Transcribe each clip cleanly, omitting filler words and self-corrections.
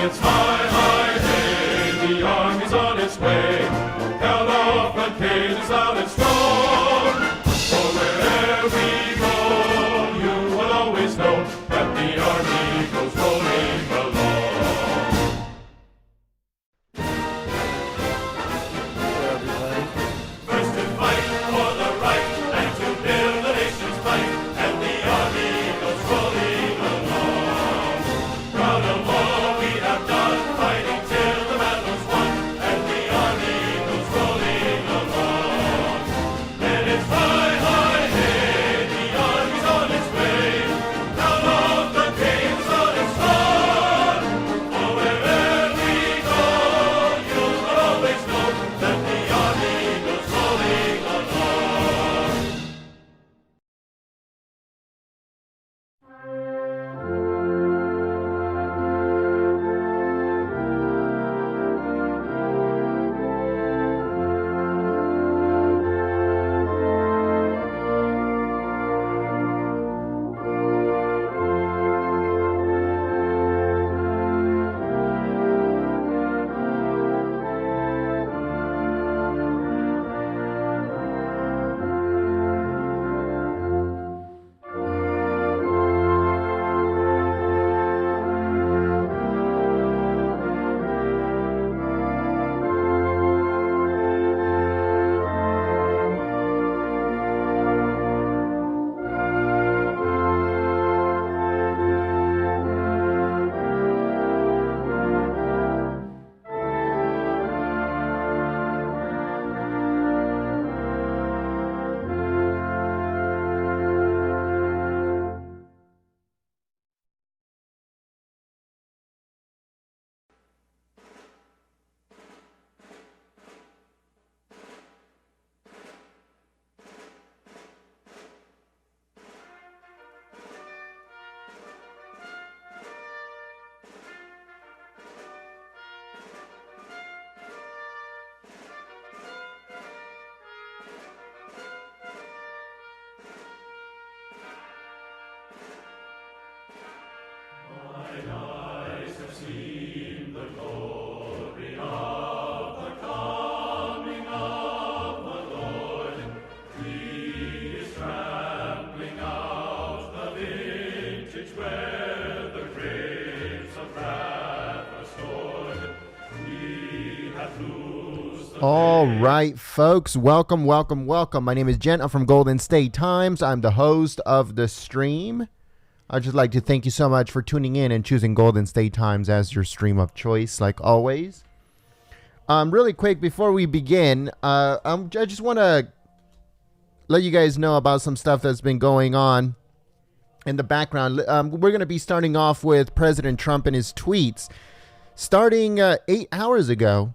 it's high, high, hey, the army's on its way. Held off on cages loud and strong. For wherever we go, you will always know that the army goes rolling along. First to fight for the right and to build the nation's might, and the army goes rolling along. Proud of all we have done, fighting till the battle's won, and the army goes rolling along. And it's high, high, hey, the army's on its way. Down off the caves on its front. For wherever we go, you will always know that the army goes rolling along. Mine eyes have seen the glory of the coming of the Lord. He is trampling out the vintage where the grapes of wrath are stored. We have loosed the All right, folks, welcome. My name is Jen. I'm from Golden State Times. I'm the host of the stream. I'd just like to thank you so much for tuning in and choosing Golden State Times as your stream of choice, like always. Really quick, before we begin, I just want to let you guys know about some stuff that's been going on in the background. We're going to be starting off with President Trump and his tweets starting 8 hours ago.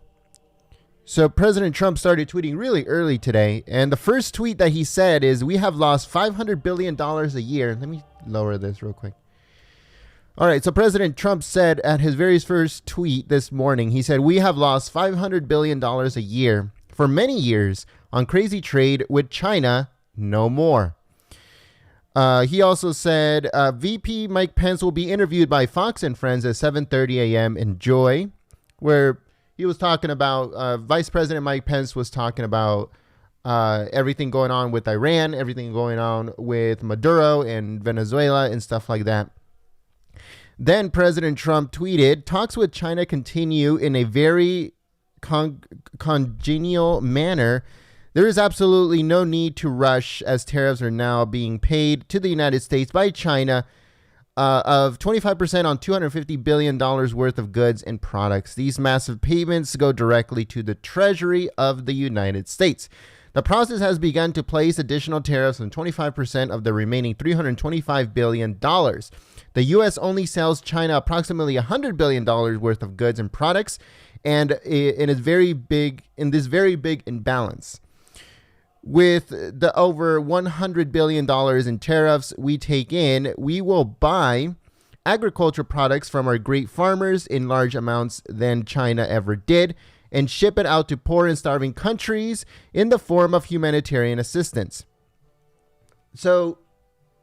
So President Trump started tweeting really early today, and the first tweet that he said is, "We have lost $500 billion a year." Let me lower this real quick. All right, so President Trump said at his very first tweet this morning, he said, "We have lost $500 billion a year for many years on crazy trade with China, no more." He also said, VP Mike Pence will be interviewed by Fox and Friends at 7:30 a.m. Enjoy, where he was talking about, Vice President Mike Pence was talking about everything going on with Iran, everything going on with Maduro and Venezuela and stuff like that. Then President Trump tweeted, "Talks with China continue in a very congenial manner. There is absolutely no need to rush as tariffs are now being paid to the United States by China of 25% on $250 billion worth of goods and products. These massive payments go directly to the Treasury of the United States. The process has begun to place additional tariffs on 25% of the remaining $325 billion. The U.S. only sells China approximately $100 billion worth of goods and products, and it is very big in this very big imbalance. With the over $100 billion in tariffs we take in, we will buy agriculture products from our great farmers in large amounts than China ever did, and ship it out to poor and starving countries in the form of humanitarian assistance." So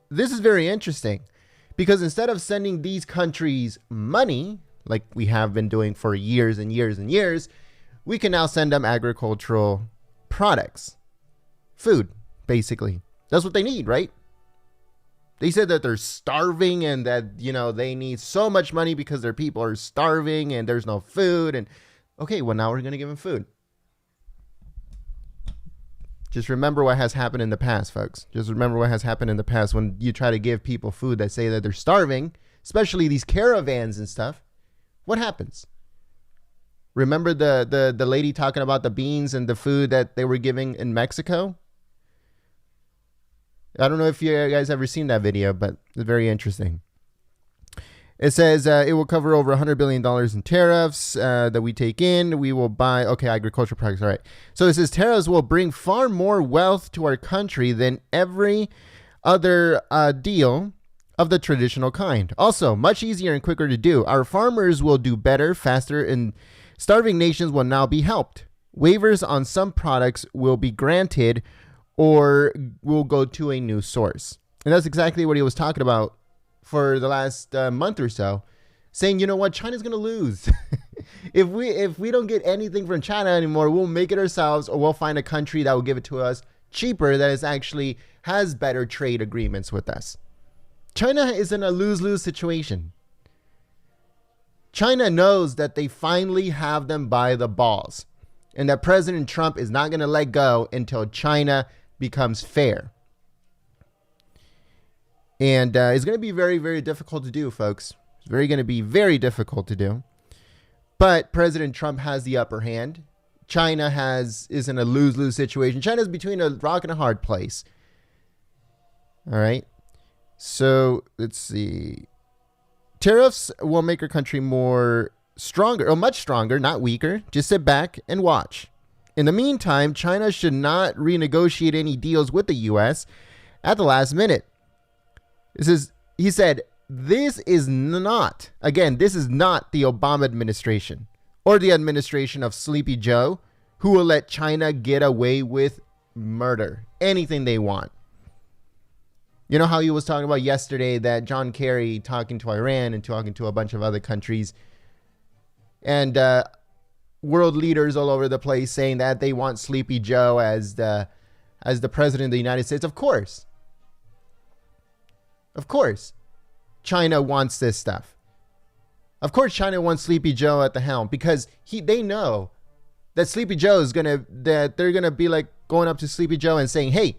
this is very interesting, because instead of sending these countries money, like we have been doing for years and years and years, we can now send them agricultural products, food, basically. That's what they need, right? They said that they're starving and that, you know, they need so much money because their people are starving and there's no food. And okay, well, now we're going to give them food. Just remember what has happened in the past, folks. Just remember what has happened in the past when you try to give people food that say that they're starving, especially these caravans and stuff. What happens? Remember the lady talking about the beans and the food that they were giving in Mexico? I don't know if you guys ever seen that video, but it's very interesting. It says it will cover over $100 billion in tariffs that we take in. We will buy, agricultural products. All right. So it says tariffs will bring far more wealth to our country than every other deal of the traditional kind. Also, much easier and quicker to do. Our farmers will do better, faster, and starving nations will now be helped. Waivers on some products will be granted or will go to a new source. And that's exactly what he was talking about for the last month or so, saying, you know what, China's going to lose. If we don't get anything from China anymore, we'll make it ourselves, or we'll find a country that will give it to us cheaper, that is actually has better trade agreements with us. China is in a lose-lose situation. China knows that they finally have them by the balls, and that President Trump is not going to let go until China becomes fair. And it's going to be very, very difficult to do, folks. It's going to be very difficult to do. But President Trump has the upper hand. China is in a lose-lose situation. China's between a rock and a hard place. All right. So let's see. Tariffs will make our country more stronger, or much stronger, not weaker. Just sit back and watch. In the meantime, China should not renegotiate any deals with the U.S. at the last minute. He said, this is not the Obama administration or the administration of Sleepy Joe, who will let China get away with murder, anything they want. You know how he was talking about yesterday that John Kerry talking to Iran and talking to a bunch of other countries, and world leaders all over the place saying that they want Sleepy Joe as the president of the United States. Of course, China wants this stuff. Of course, China wants Sleepy Joe at the helm because they know that Sleepy Joe that they're gonna be like going up to Sleepy Joe and saying, "Hey,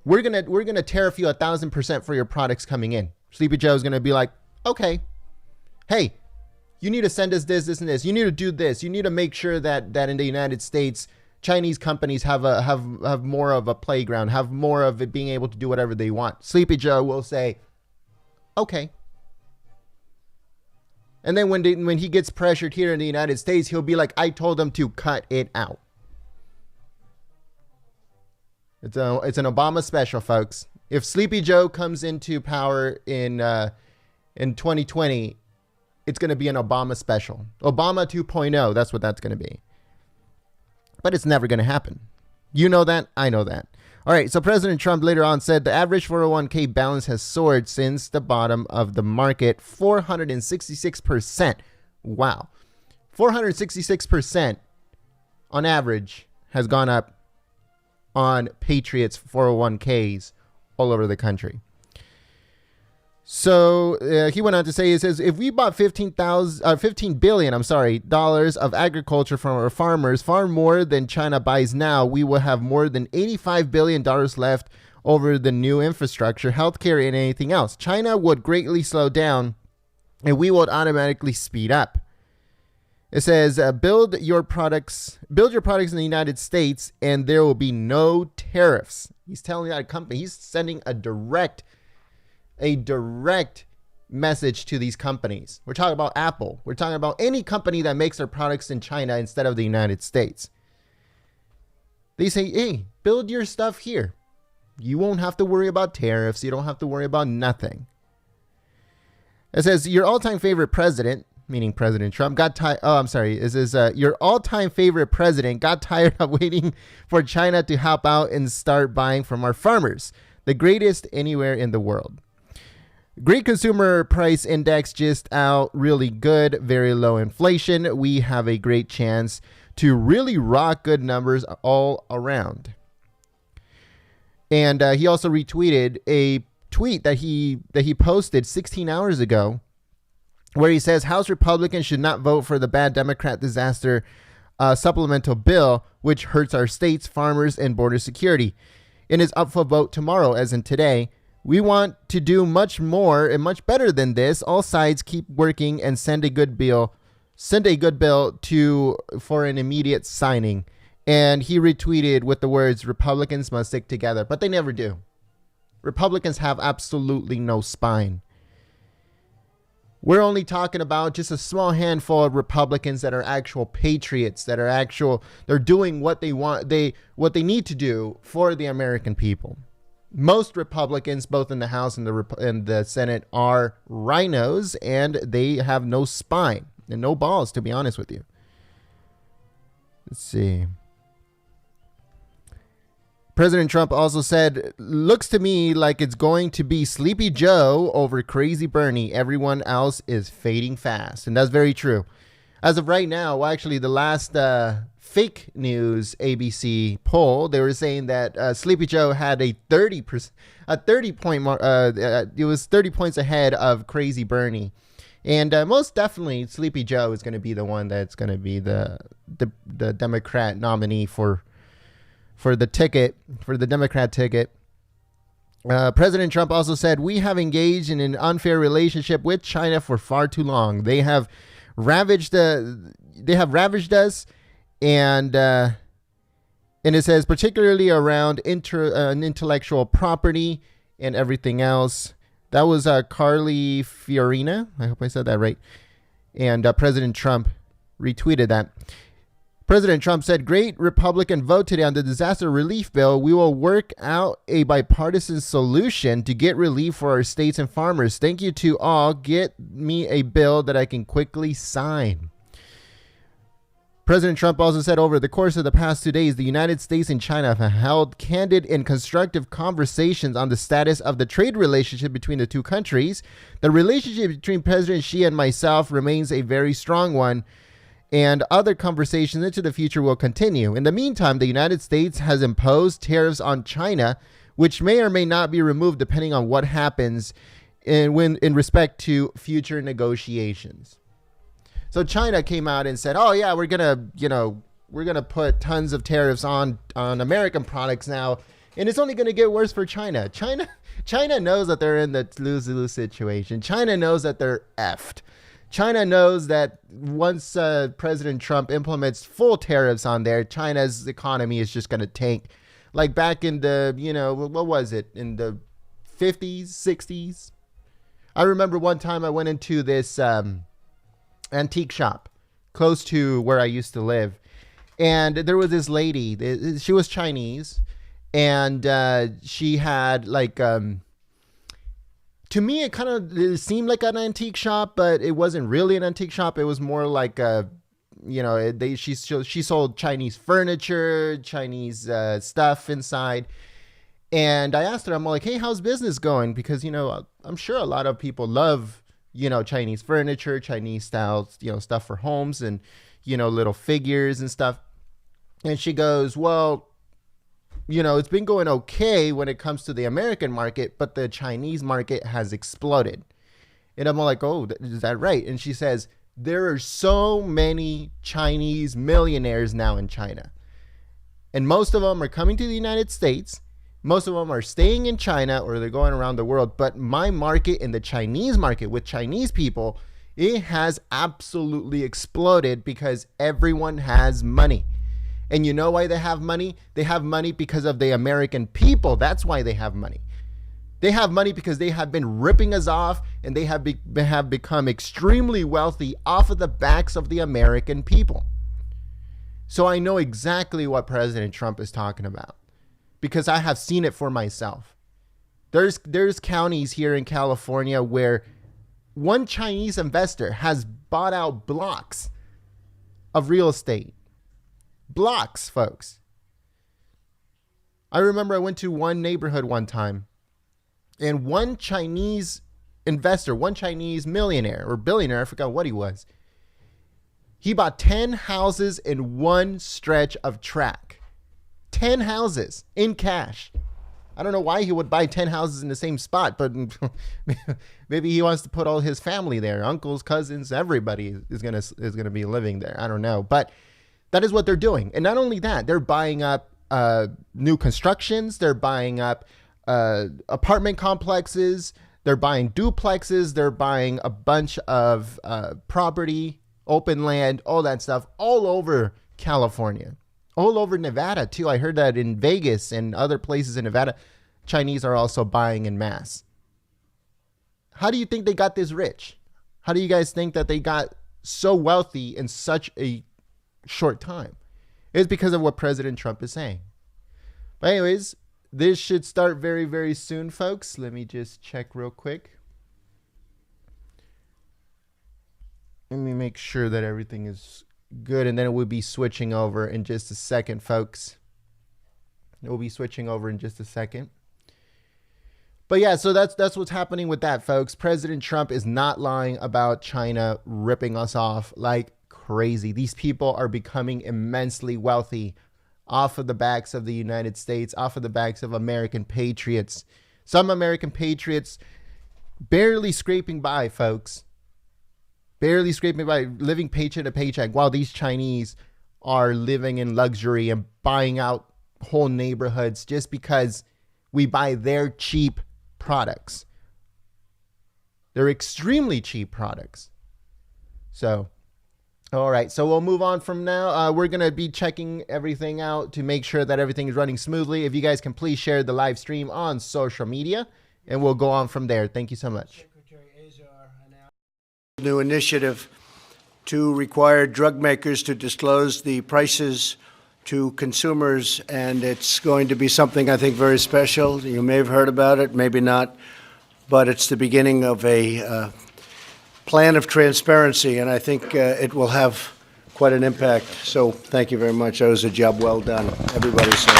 we're gonna tariff you 1,000% for your products coming in." Sleepy Joe is gonna be like, "Okay, hey, you need to send us this, and this. You need to do this. You need to make sure that in the United States, Chinese companies have more of a playground, have more of it being able to do whatever they want." Sleepy Joe will say, "Okay." And then when he gets pressured here in the United States, he'll be like, "I told them to cut it out." It's an Obama special, folks. If Sleepy Joe comes into power in 2020, it's going to be an Obama special. Obama 2.0, that's what that's going to be. But it's never going to happen. You know that. I know that. All right. So President Trump later on said the average 401k balance has soared since the bottom of the market, 466%. Wow. 466% on average has gone up on Patriots 401ks all over the country. So he went on to say, he says, if we bought $15 billion of agriculture from our farmers, far more than China buys now, we will have more than $85 billion left over the new infrastructure, healthcare, and anything else. China would greatly slow down, and we would automatically speed up. It says, build your products in the United States, and there will be no tariffs. He's telling that company, he's sending a direct message to these companies. We're talking about Apple. We're talking about any company that makes their products in China instead of the United States. They say, hey, build your stuff here. You won't have to worry about tariffs. You don't have to worry about nothing. It says, your all-time favorite president, meaning President Trump, got tired. Oh, I'm sorry. It says, your all-time favorite president got tired of waiting for China to help out and start buying from our farmers. The greatest anywhere in the world. Great consumer price index just out, really good, very low inflation. We have a great chance to really rock good numbers all around. And he also retweeted a tweet that he posted 16 hours ago, where he says House Republicans should not vote for the bad Democrat disaster supplemental bill, which hurts our states, farmers, and border security. In his up for vote tomorrow, as in today, we want to do much more and much better than this. All sides keep working and send a good bill for an immediate signing. And he retweeted with the words, Republicans must stick together, but they never do. Republicans have absolutely no spine. We're only talking about just a small handful of Republicans that are actual patriots, they're doing what they want, what they need to do for the American people. Most Republicans, both in the House and the Senate, are rhinos, and they have no spine and no balls, to be honest with you. Let's see. President Trump also said, looks to me like it's going to be Sleepy Joe over Crazy Bernie. Everyone else is fading fast. And that's very true. As of right now, well, actually, the last fake news ABC poll, they were saying that Sleepy Joe had a 30 point mark. It was 30 points ahead of Crazy Bernie. And most definitely, Sleepy Joe is going to be the one that's going to be the Democrat nominee for the ticket, for the Democrat ticket. President Trump also said, we have engaged in an unfair relationship with China for far too long. They have ravaged us, and it says particularly around intellectual property and everything else. That was Carly Fiorina. I hope I said that right. And President Trump retweeted that. President Trump said, great Republican vote today on the disaster relief bill. We will work out a bipartisan solution to get relief for our states and farmers. Thank you to all. Get me a bill that I can quickly sign. President Trump also said, over the course of the past 2 days, the United States and China have held candid and constructive conversations on the status of the trade relationship between the two countries. The relationship between President Xi and myself remains a very strong one, and other conversations into the future will continue. In the meantime, the United States has imposed tariffs on China, which may or may not be removed depending on what happens in respect to future negotiations. So China came out and said, oh yeah, we're gonna put tons of tariffs on American products now, and it's only gonna get worse for China. China knows that they're in the lose-lose situation. China knows that they're effed. China knows that once President Trump implements full tariffs on there, China's economy is just going to tank. Like back in the, what was it? In the 50s, 60s? I remember one time I went into this antique shop close to where I used to live. And there was this lady. She was Chinese. And she had like... to me, it kind of seemed like an antique shop, but it wasn't really an antique shop. It was more like she sold Chinese furniture, Chinese stuff inside. And I asked her, I'm like, hey, how's business going? Because, I'm sure a lot of people love, Chinese furniture, Chinese styles, stuff for homes and, little figures and stuff. And she goes, well, it's been going okay when it comes to the American market, but the Chinese market has exploded. And I'm like, oh, is that right? And she says, there are so many Chinese millionaires now in China. And most of them are coming to the United States. Most of them are staying in China, or they're going around the world. But my market and the Chinese market with Chinese people, it has absolutely exploded because everyone has money. And you know why they have money? They have money because of the American people. That's why they have money. They have money because they have been ripping us off, and they have become extremely wealthy off of the backs of the American people. So I know exactly what President Trump is talking about because I have seen it for myself. There's counties here in California where one Chinese investor has bought out blocks of real estate. Blocks, folks. I remember I went to one neighborhood one time, and one Chinese investor, one Chinese millionaire or billionaire, I forgot what he was. He bought 10 houses in one stretch of track. 10 houses in cash. I don't know why he would buy 10 houses in the same spot, but maybe he wants to put all his family there. Uncles, cousins, everybody is gonna be living there. I don't know. But that is what they're doing. And not only that, they're buying up new constructions. They're buying up apartment complexes. They're buying duplexes. They're buying a bunch of property, open land, all that stuff, all over California. All over Nevada, too. I heard that in Vegas and other places in Nevada, Chinese are also buying en masse. How do you think they got this rich? How do you guys think that they got so wealthy in such a short time? It's because of what President Trump is saying. But anyways, this should start very, very soon, folks. Let me just check real quick. Let me make sure that everything is good, and then it will be switching over in just a second, folks. It will be switching over in just a second. But yeah, so that's what's happening with that, folks. President Trump is not lying about China ripping us off like crazy. These people are becoming immensely wealthy off of the backs of the United States, off of the backs of American patriots. Some American patriots barely scraping by, folks. Barely scraping by, living paycheck to paycheck, while these Chinese are living in luxury and buying out whole neighborhoods just because we buy their cheap products. They're extremely cheap products. So, all right. So we'll move on from now. We're going to be checking everything out to make sure that everything is running smoothly. If you guys can please share the live stream on social media, and we'll go on from there. Thank you so much. New initiative to require drug makers to disclose the prices to consumers, and it's going to be something I think very special. You may have heard about it, maybe not, but it's the beginning of a plan of transparency, and I think it will have quite an impact. So thank you very much. That was a job well done. Everybody said.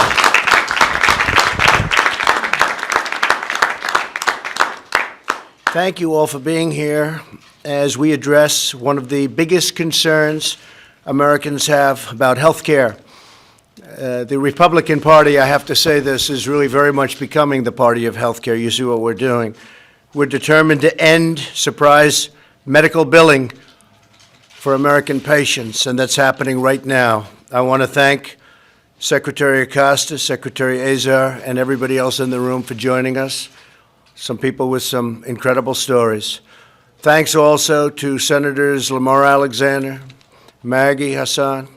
Thank you all for being here as we address one of the biggest concerns Americans have about health care. The Republican Party, I have to say this, is really very much becoming the party of health care. You see what we're doing. We're determined to end surprise medical billing for American patients, and that's happening right now. I want to thank Secretary Acosta, Secretary Azar, and everybody else in the room for joining us. Some people with some incredible stories. Thanks also to Senators Lamar Alexander, Maggie Hassan,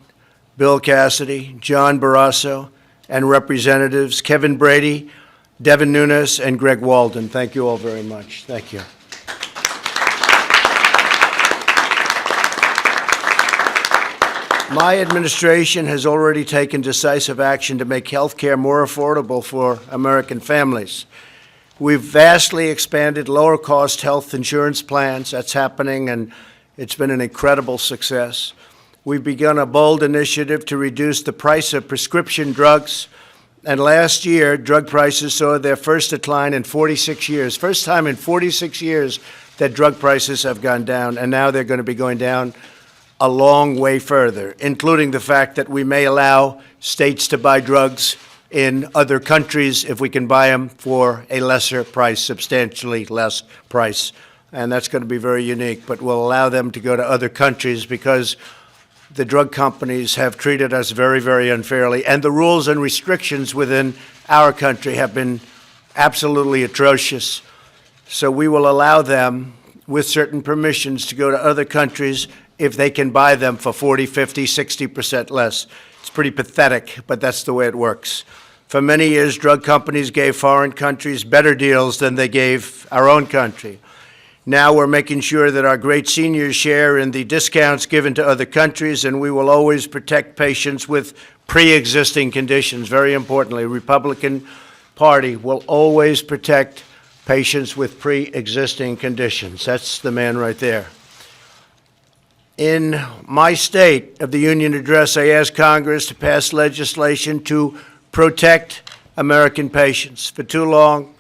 Bill Cassidy, John Barrasso, and Representatives Kevin Brady, Devin Nunes, and Greg Walden. Thank you all very much. Thank you. My administration has already taken decisive action to make health care more affordable for American families. We've vastly expanded lower-cost health insurance plans. That's happening, and it's been an incredible success. We've begun a bold initiative to reduce the price of prescription drugs. And last year, drug prices saw their first decline in 46 years. First time in 46 years that drug prices have gone down, and now they're going to be going down a long way further, including the fact that we may allow states to buy drugs in other countries if we can buy them for a lesser price, substantially less price. And that's going to be very unique, but we'll allow them to go to other countries because the drug companies have treated us very, very unfairly. And the rules and restrictions within our country have been absolutely atrocious. So we will allow them, with certain permissions, to go to other countries if they can buy them for 40, 50, 60% less. It's pretty pathetic, but that's the way it works. For many years, drug companies gave foreign countries better deals than they gave our own country. Now we're making sure that our great seniors share in the discounts given to other countries, and we will always protect patients with pre-existing conditions. Very importantly, Republican Party will always protect patients with pre-existing conditions. That's the man right there. In my State of the Union address, I asked Congress to pass legislation to protect American patients. For too long,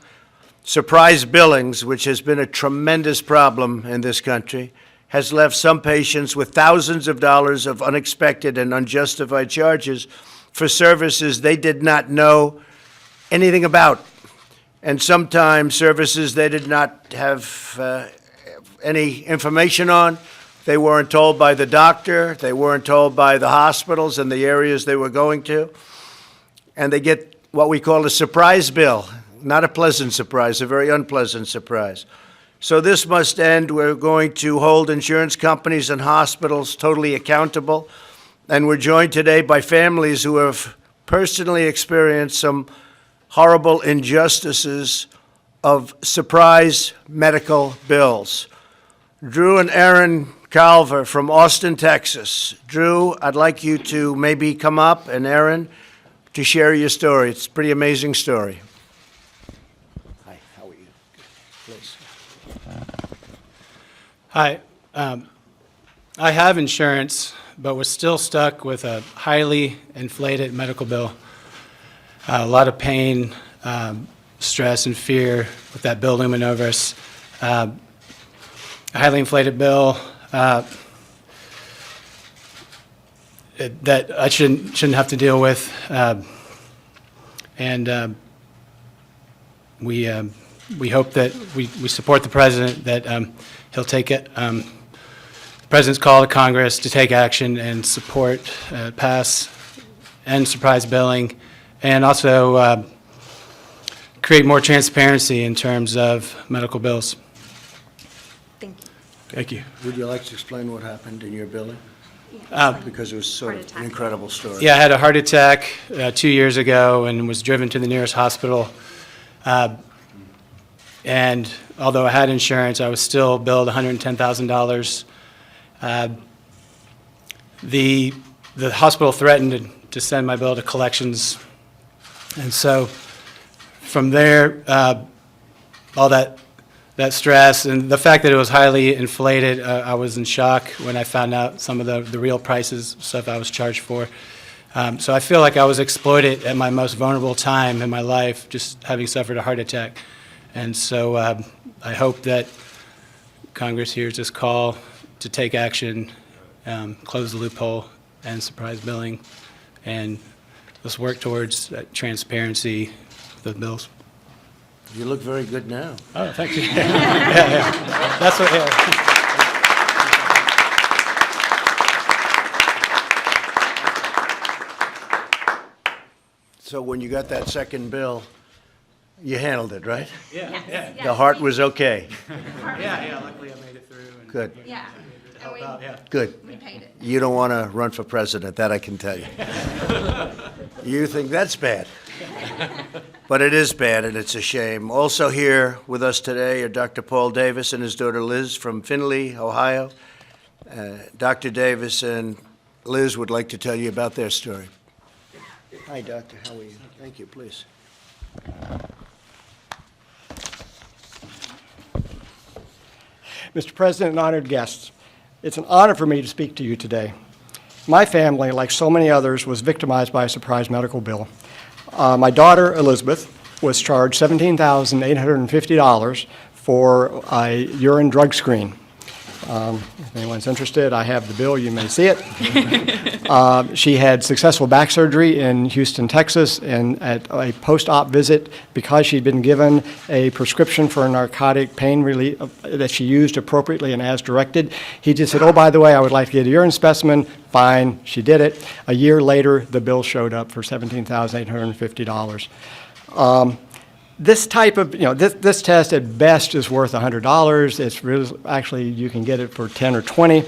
Surprise billings, which has been a tremendous problem in this country, has left some patients with thousands of dollars of unexpected and unjustified charges for services they did not know anything about, and sometimes services they did not have any information on. They weren't told by the doctor, they weren't told by the hospitals and the areas they were going to, and they get what we call a surprise bill. Not a pleasant surprise, a very unpleasant surprise. So this must end. We're going to hold insurance companies and hospitals totally accountable, and we're joined today by families who have personally experienced some horrible injustices of surprise medical bills. Drew and Erin Calver from Austin, Texas. Drew, I'd like you to maybe come up, and Erin, to share your story. It's a pretty amazing story. Hi, how are you? Please. Hi. I have insurance, but was still stuck with a highly inflated medical bill. A lot of pain, stress, and fear with that bill looming over us. A highly inflated bill that I shouldn't have to deal with, and we hope that we support the president, that he'll take it. The president's call to Congress to take action and support, pass, end surprise billing, and also create more transparency in terms of medical bills. Thank you. Thank you. Would you like to explain what happened in your billing? Because it was sort of an incredible story. Yeah, I had a heart attack 2 years ago and was driven to the nearest hospital. And although I had insurance, I was still billed $110,000. The hospital threatened to send my bill to collections. And so from there, all that stress and the fact that it was highly inflated, I was in shock when I found out some of the real prices, stuff I was charged for. So I feel like I was exploited at my most vulnerable time in my life, just having suffered a heart attack. And so I hope that Congress hears this call to take action, close the loophole, and surprise billing, and let's work towards that transparency of the bills. You look very good now. Oh, thank you. Yeah. That's what, yeah. So when you got that second bill, you handled it, right? Yeah. The heart was okay. Yeah, luckily I made it through. And Good. Yeah, and help out, yeah. Good. we paid it. You don't want to run for president, that I can tell you. You think that's bad. But it is bad, and it's a shame. Also here with us today are Dr. Paul Davis and his daughter Liz from Findlay, Ohio. Dr. Davis and Liz would like to tell you about their story. Hi, doctor. How are you? Thank you. Please. Mr. President and honored guests, it's an honor for me to speak to you today. My family, like so many others, was victimized by a surprise medical bill. My daughter, Elizabeth, was charged $17,850 for a urine drug screen. If anyone's interested, I have the bill. You may see it. She had successful back surgery in Houston, Texas, and at a post-op visit, because she'd been given a prescription for a narcotic pain relief that she used appropriately and as directed, he just said, oh, by the way, I would like to get a urine specimen. Fine, she did it. A year later, the bill showed up for $17,850. This type of, this test at best is worth $100. It's really, actually, you can get it for 10 or 20.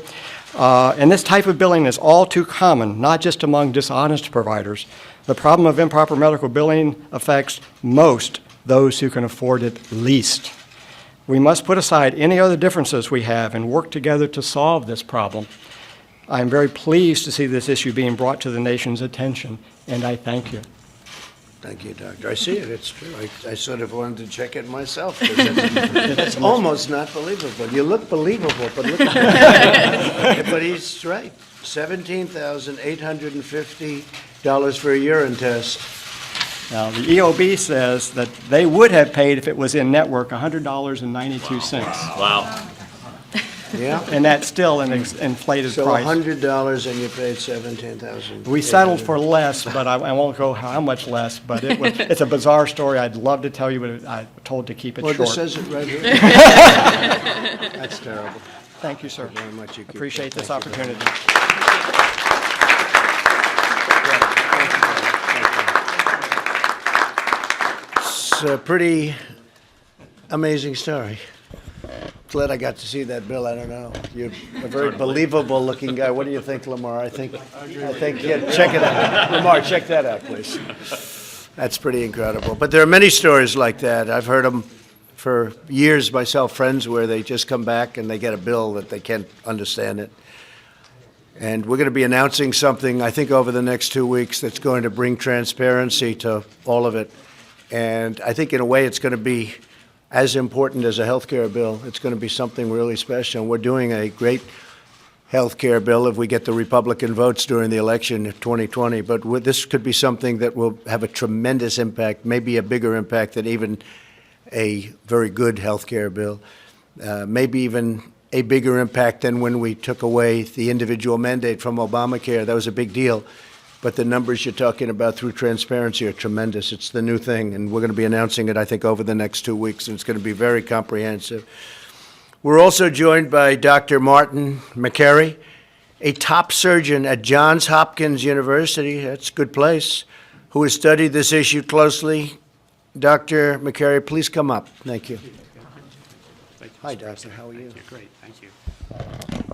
And this type of billing is all too common, not just among dishonest providers. The problem of improper medical billing affects most those who can afford it least. We must put aside any other differences we have and work together to solve this problem. I am very pleased to see this issue being brought to the nation's attention, and I thank you. Thank you, doctor. I see it. It's true. I sort of wanted to check it myself. It's almost not believable. You look believable, but look. But he's right. $17,850 for a urine test. Now, the EOB says that they would have paid, if it was in network, $100.92. Wow. Yeah? And that's still an inflated So price. $100 and you paid $17,000. We settled for less, but I won't go how much less, but it's a bizarre story. I'd love to tell you, but I'm told to keep it Well, short. this says it right here. That's terrible. Thank you, sir. Very much. You keep Appreciate that. this Thank you very opportunity. It's a pretty amazing story. Glad I got to see that, Bill. I don't know. You're a very believable-looking guy. What do you think, Lamar? I think. Yeah, check it out. Lamar, check that out, please. That's pretty incredible. But there are many stories like that. I've heard them for years myself, friends, where they just come back and they get a bill that they can't understand it. And we're going to be announcing something, I think, over the next 2 weeks that's going to bring transparency to all of it. And I think, in a way, it's going to be as important as a health care bill. It's going to be something really special. And we're doing a great health care bill if we get the Republican votes during the election of 2020. But this could be something that will have a tremendous impact, maybe a bigger impact than even a very good health care bill, maybe even a bigger impact than when we took away the individual mandate from Obamacare. That was a big deal. But the numbers you're talking about through transparency are tremendous. It's the new thing, and we're going to be announcing it, I think, over the next 2 weeks, and it's going to be very comprehensive. We're also joined by Dr. Martin McCary, a top surgeon at Johns Hopkins University, that's a good place, who has studied this issue closely. Dr. McCary, please come up. Thank you. Hi, Doctor. How are you? Great, thank you.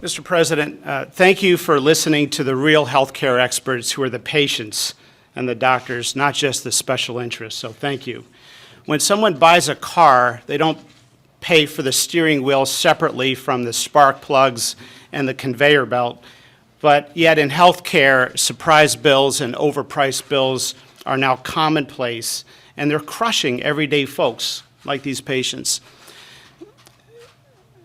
Mr. President, thank you for listening to the real healthcare experts who are the patients and the doctors, not just the special interests, so thank you. When someone buys a car, they don't pay for the steering wheel separately from the spark plugs and the conveyor belt, but yet in healthcare, surprise bills and overpriced bills are now commonplace, and they're crushing everyday folks like these patients.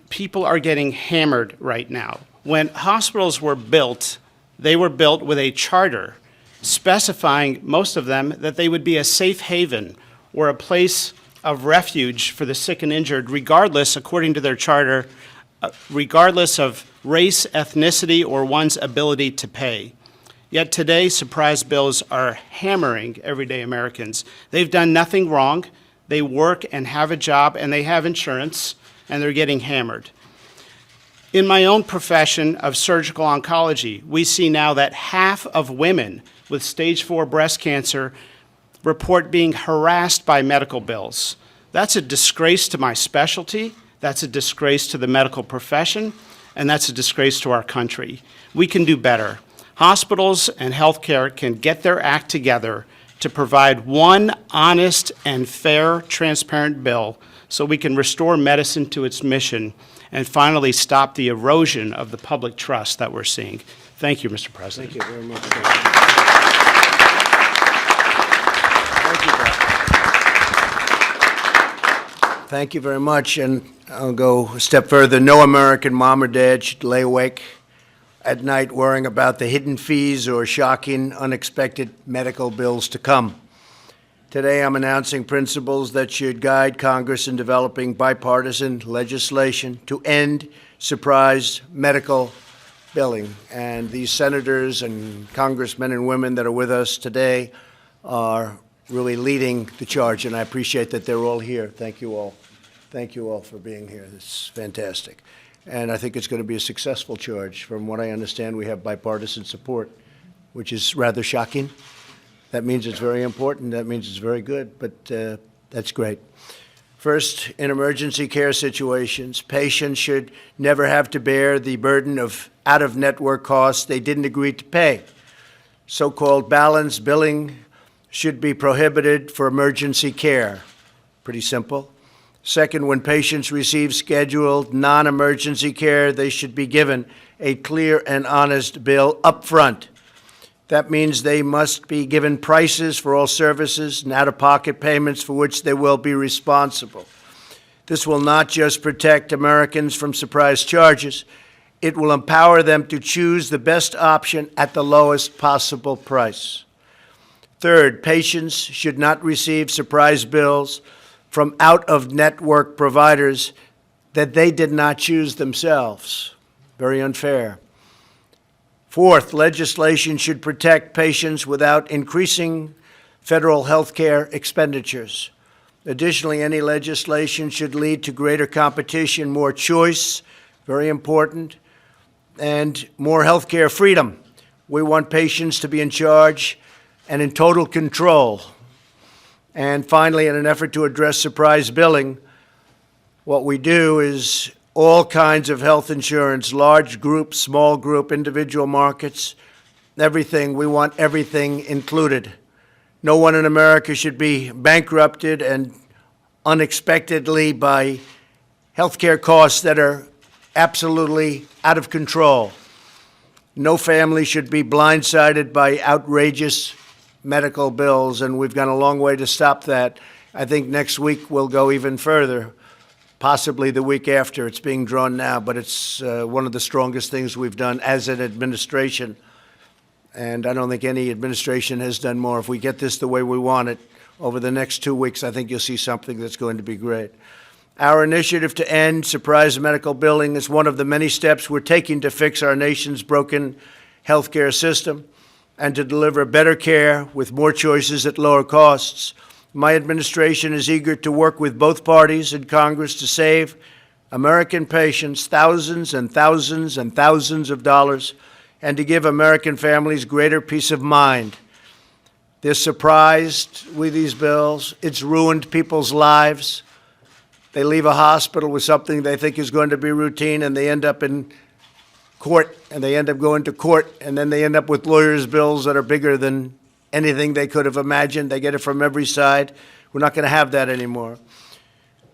People are getting hammered right now. When hospitals were built, they were built with a charter specifying, most of them, that they would be a safe haven or a place of refuge for the sick and injured, regardless, according to their charter, regardless of race, ethnicity, or one's ability to pay. Yet today, surprise bills are hammering everyday Americans. They've done nothing wrong. They work and have a job, and they have insurance, and they're getting hammered. In my own profession of surgical oncology, we see now that half of women with stage 4 breast cancer report being harassed by medical bills. That's a disgrace to my specialty, that's a disgrace to the medical profession, and that's a disgrace to our country. We can do better. Hospitals and healthcare can get their act together to provide one honest and fair, transparent bill so we can restore medicine to its mission and finally stop the erosion of the public trust that we're seeing. Thank you, Mr. President. Thank you very much. Thank you very much, and I'll go a step further. No American mom or dad should lay awake at night worrying about the hidden fees or shocking, unexpected medical bills to come. Today, I'm announcing principles that should guide Congress in developing bipartisan legislation to end surprise medical billing. And these senators and congressmen and women that are with us today are really leading the charge, and I appreciate that they're all here. Thank you all. Thank you all for being here. This is fantastic. And I think it's going to be a successful charge. From what I understand, we have bipartisan support, which is rather shocking. That means it's very important. That means it's very good, but that's great. First, in emergency care situations, patients should never have to bear the burden of out-of-network costs they didn't agree to pay. So-called balanced billing should be prohibited for emergency care. Pretty simple. Second, when patients receive scheduled non-emergency care, they should be given a clear and honest bill up front. That means they must be given prices for all services and out-of-pocket payments for which they will be responsible. This will not just protect Americans from surprise charges, it will empower them to choose the best option at the lowest possible price. Third, patients should not receive surprise bills from out-of-network providers that they did not choose themselves. Very unfair. Fourth, legislation should protect patients without increasing federal health care expenditures. Additionally, any legislation should lead to greater competition, more choice, very important, and more health care freedom. We want patients to be in charge and in total control. And finally, in an effort to address surprise billing, what we do is all kinds of health insurance, large group, small group, individual markets, everything. We want everything included. No one in America should be bankrupted and unexpectedly by health care costs that are absolutely out of control. No family should be blindsided by outrageous medical bills, and we've gone a long way to stop that. I think next week we'll go even further, possibly the week after. It's being drawn now, but it's one of the strongest things we've done as an administration, and I don't think any administration has done more. If we get this the way we want it, over the next 2 weeks, I think you'll see something that's going to be great. Our initiative to end surprise medical billing is one of the many steps we're taking to fix our nation's broken healthcare system and to deliver better care with more choices at lower costs. My administration is eager to work with both parties in Congress to save American patients thousands and thousands and thousands of dollars and to give American families greater peace of mind. They're surprised with these bills. It's ruined people's lives. They leave a hospital with something they think is going to be routine, and they end up in court, and they end up going to court, and then they end up with lawyers' bills that are bigger than anything they could have imagined. They get it from every side. We're not going to have that anymore.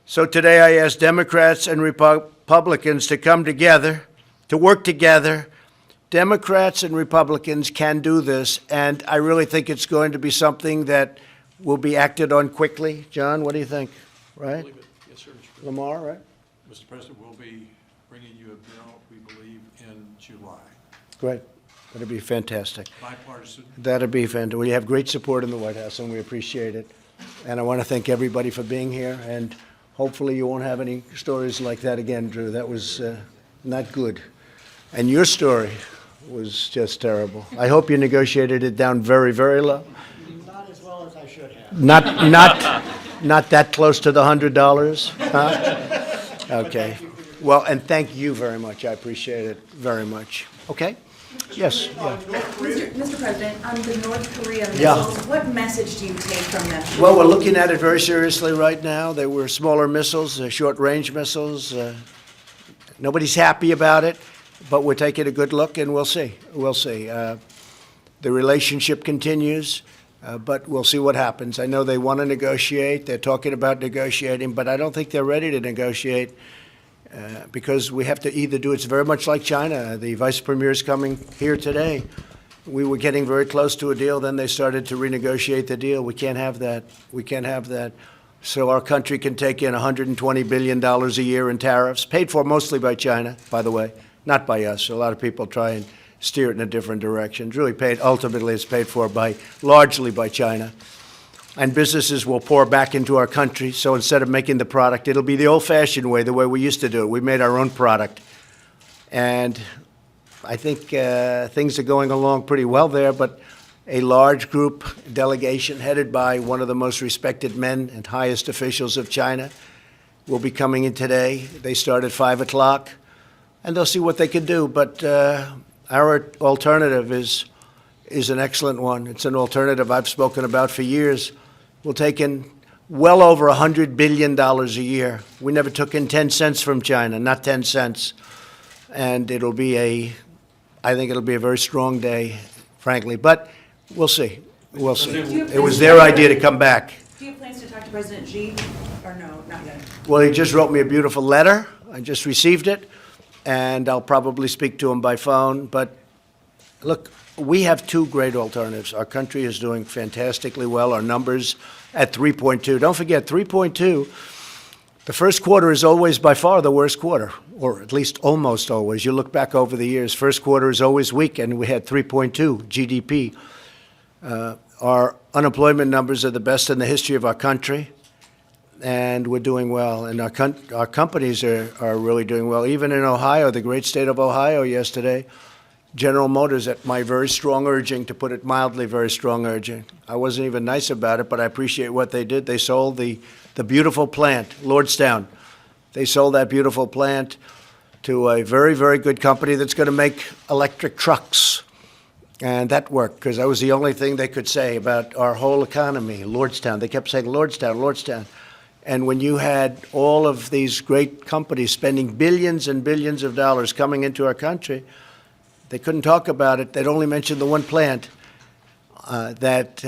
So today I ask Democrats and Republicans to come together, to work together. Democrats and Republicans can do this, and I really think it's going to be something that will be acted on quickly. John, what do you think? Right? Yes, sir, Mr. President. Lamar, right? Mr. President, we'll be bringing you a bill, we believe, in July. Great. That'd be fantastic. Bipartisan. That'd be fantastic. We have great support in the White House, and we appreciate it. And I want to thank everybody for being here, and hopefully you won't have any stories like that again, Drew. That was not good. And your story was just terrible. I hope you negotiated it down very, very low. Not as well as I should have. Not that close to the $100, huh? Okay. Well, and thank you very much. I appreciate it very much. Okay? Yes. Yeah. Mr. President, on the North Korea Yeah. missiles, what message do you take from them? Well, we're looking at it very seriously right now. They were smaller missiles, short-range missiles. Nobody's happy about it, but we're taking a good look, and we'll see. We'll see. The relationship continues, but we'll see what happens. I know they want to negotiate. They're talking about negotiating, but I don't think they're ready to negotiate because we have to either do it's very much like China. The vice premier is coming here today. We were getting very close to a deal. Then they started to renegotiate the deal. We can't have that. We can't have that. So our country can take in $120 billion a year in tariffs, paid for mostly by China, by the way, not by us. A lot of people try and steer it in a different direction. It's really paid, ultimately it's paid for largely by China. And businesses will pour back into our country. So instead of making the product, it'll be the old-fashioned way, the way we used to do it. We made our own product. And I think things are going along pretty well there, but a large group delegation headed by one of the most respected men and highest officials of China will be coming in today. They start at 5 o'clock, and they'll see what they can do. But our alternative is an excellent one. It's an alternative I've spoken about for years. We'll take in well over $100 billion a year. We never took in 10 cents from China, not 10 cents. And I think it'll be a very strong day, frankly. But we'll see. We'll see. It was their idea to come back. Do you have plans to talk to President Xi, or no, not yet? Well, he just wrote me a beautiful letter. I just received it, and I'll probably speak to him by phone. But look, we have two great alternatives. Our country is doing fantastically well. Our numbers at 3.2. Don't forget, 3.2, the first quarter is always by far the worst quarter, or at least almost always. You look back over the years, first quarter is always weak, and we had 3.2 GDP. Our unemployment numbers are the best in the history of our country, and we're doing well. And our companies are really doing well. Even in Ohio, the great state of Ohio yesterday, General Motors, at my very strong urging, to put it mildly, very strong urging. I wasn't even nice about it, but I appreciate what they did. They sold the beautiful plant, Lordstown. They sold that beautiful plant to a very, very good company that's going to make electric trucks. And that worked, because that was the only thing they could say about our whole economy, Lordstown. They kept saying, Lordstown, Lordstown. And when you had all of these great companies spending billions and billions of dollars coming into our country, they couldn't talk about it. They'd only mention the one plant that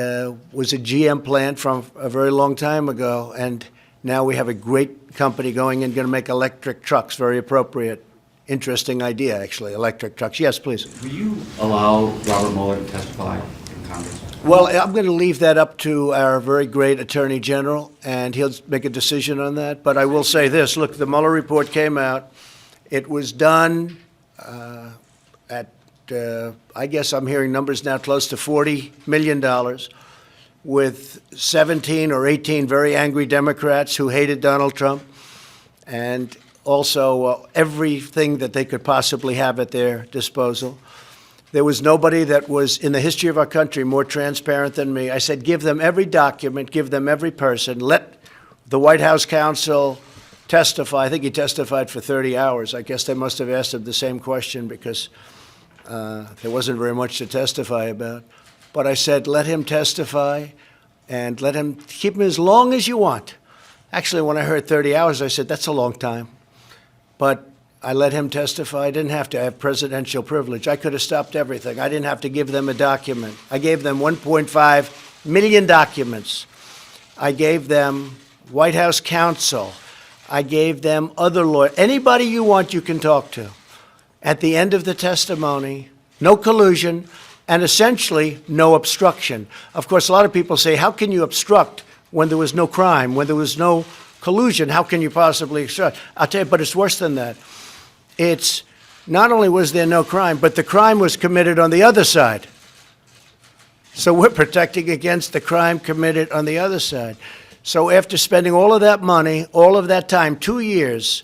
was a GM plant from a very long time ago. And now we have a great company going and going to make electric trucks. Very appropriate. Interesting idea, actually, electric trucks. Yes, please. Will you allow Robert Mueller to testify in Congress? Well, I'm going to leave that up to our very great Attorney General, and he'll make a decision on that. But I will say this. Look, the Mueller report came out. It was done at, I guess I'm hearing numbers now close to $40 million, with 17 or 18 very angry Democrats who hated Donald Trump, and also everything that they could possibly have at their disposal. There was nobody that was, in the history of our country, more transparent than me. I said, give them every document, give them every person, let the White House counsel testify. I think he testified for 30 hours. I guess they must have asked him the same question, because there wasn't very much to testify about. But I said, let him testify, and let him keep him as long as you want. Actually, when I heard 30 hours, I said, that's a long time. But I let him testify. I didn't have to have presidential privilege. I could have stopped everything. I didn't have to give them a document. I gave them 1.5 million documents. I gave them White House counsel. I gave them other lawyers. Anybody you want, you can talk to. At the end of the testimony, no collusion, and essentially no obstruction. Of course, a lot of people say, how can you obstruct when there was no crime, when there was no collusion? How can you possibly obstruct? I'll tell you, but it's worse than that. It's not only was there no crime, but the crime was committed on the other side. So we're protecting against the crime committed on the other side. So after spending all of that money, all of that time, 2 years,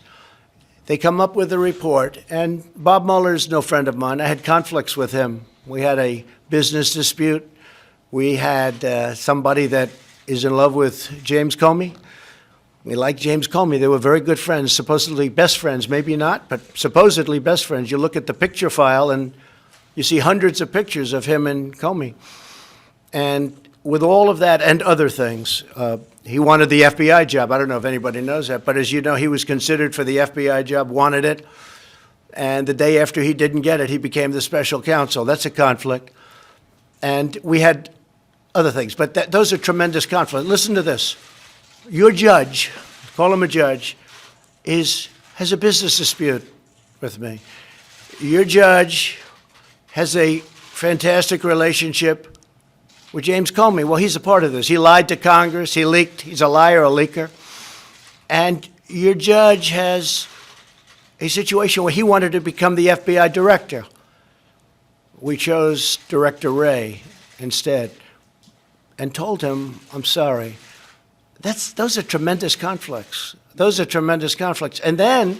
they come up with a report. And Bob Mueller's no friend of mine. I had conflicts with him. We had a business dispute. We had somebody that is in love with James Comey. We like James Comey. They were very good friends, supposedly best friends. Maybe not, but supposedly best friends. You look at the picture file, and you see hundreds of pictures of him and Comey. And with all of that and other things, he wanted the FBI job. I don't know if anybody knows that, but as you know, he was considered for the FBI job, wanted it. And the day after he didn't get it, he became the special counsel. That's a conflict. And we had other things, but those are tremendous conflicts. Listen to this. Your judge, call him a judge, has a business dispute with me. Your judge has a fantastic relationship with James Comey. Well, he's a part of this. He lied to Congress. He leaked. He's a liar, a leaker. And your judge has a situation where he wanted to become the FBI director. We chose Director Wray instead and told him, I'm sorry. Those are tremendous conflicts. Those are tremendous conflicts. And then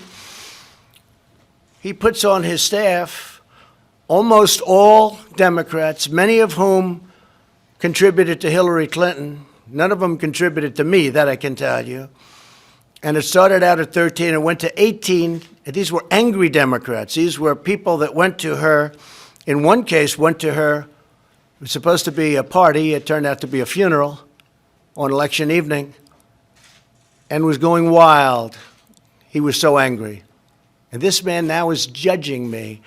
he puts on his staff almost all Democrats, many of whom contributed to Hillary Clinton. None of them contributed to me, that I can tell you. And it started out at 13 and went to 18. And these were angry Democrats. These were people that went to her, in one case, went to her, it was supposed to be a party. It turned out to be a funeral on election evening, and was going wild. He was so angry. And this man now is judging me.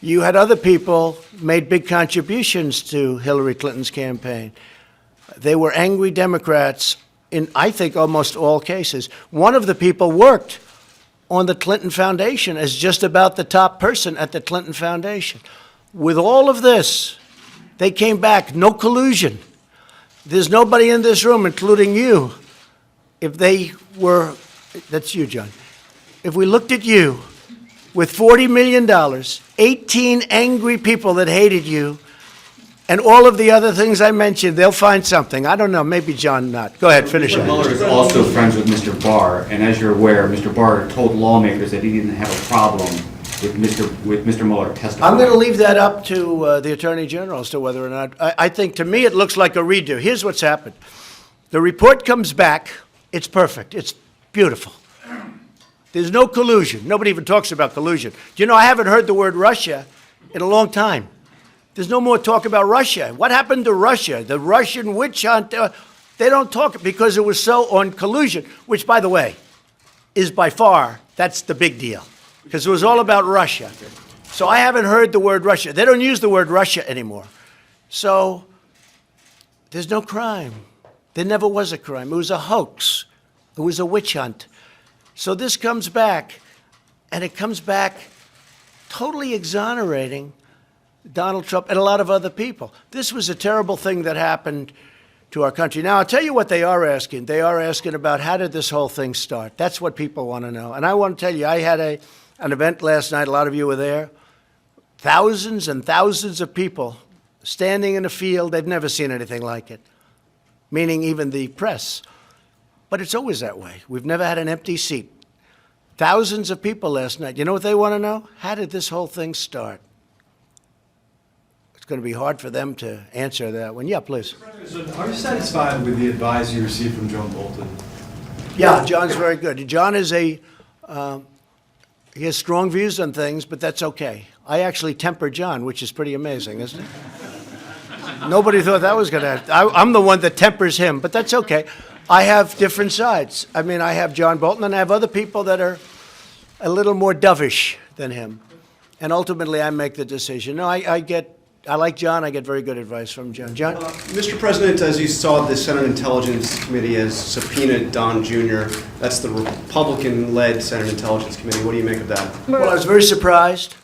You had other people made big contributions to Hillary Clinton's campaign. They were angry Democrats in, I think, almost all cases. One of the people worked on the Clinton Foundation as just about the top person at the Clinton Foundation. With all of this, they came back, no collusion. There's nobody in this room, including you, if they were, that's you, John, if we looked at you with $40 million, 18 angry people that hated you, And all of the other things I mentioned, they'll find something. I don't know, maybe John not. Go ahead, finish Mr. it. Mueller is also friends with Mr. Barr, and as you're aware, Mr. Barr told lawmakers that he didn't have a problem with Mr. Mueller testifying. I'm going to leave that up to the Attorney General as to whether or not, I think to me it looks like a redo. Here's what's happened. The report comes back, it's perfect, it's beautiful. There's no collusion. Nobody even talks about collusion. Do you know, I haven't heard the word Russia in a long time. There's no more talk about Russia. What happened to Russia? The Russian witch hunt, they don't talk because it was so on collusion, which, by the way, is by far, that's the big deal, because it was all about Russia. So I haven't heard the word Russia. They don't use the word Russia anymore. So there's no crime. There never was a crime. It was a hoax. It was a witch hunt. So this comes back, and it comes back totally exonerating Donald Trump and a lot of other people. This was a terrible thing that happened to our country. Now, I'll tell you what they are asking. They are asking about how did this whole thing start. That's what people want to know. And I want to tell you, I had an event last night. A lot of you were there. Thousands and thousands of people standing in a field. They've never seen anything like it, meaning even the press. But it's always that way. We've never had an empty seat. Thousands of people last night. You know what they want to know? How did this whole thing start? It's going to be hard for them to answer that one. Yeah, please. President, are you satisfied with the advice you received from John Bolton? Yeah, John's very good. John is he has strong views on things, but that's okay. I actually temper John, which is pretty amazing, isn't it? Nobody thought that was going to happen. I'm the one that tempers him, but that's okay. I have different sides. I mean, I have John Bolton, and I have other people that are a little more dovish than him. And ultimately, I make the decision. No, I like John. I get very good advice from John. John? Mr. President, as you saw, the Senate Intelligence Committee has subpoenaed Don Jr. That's the Republican-led Senate Intelligence Committee. What do you make of that? Well, I was very surprised.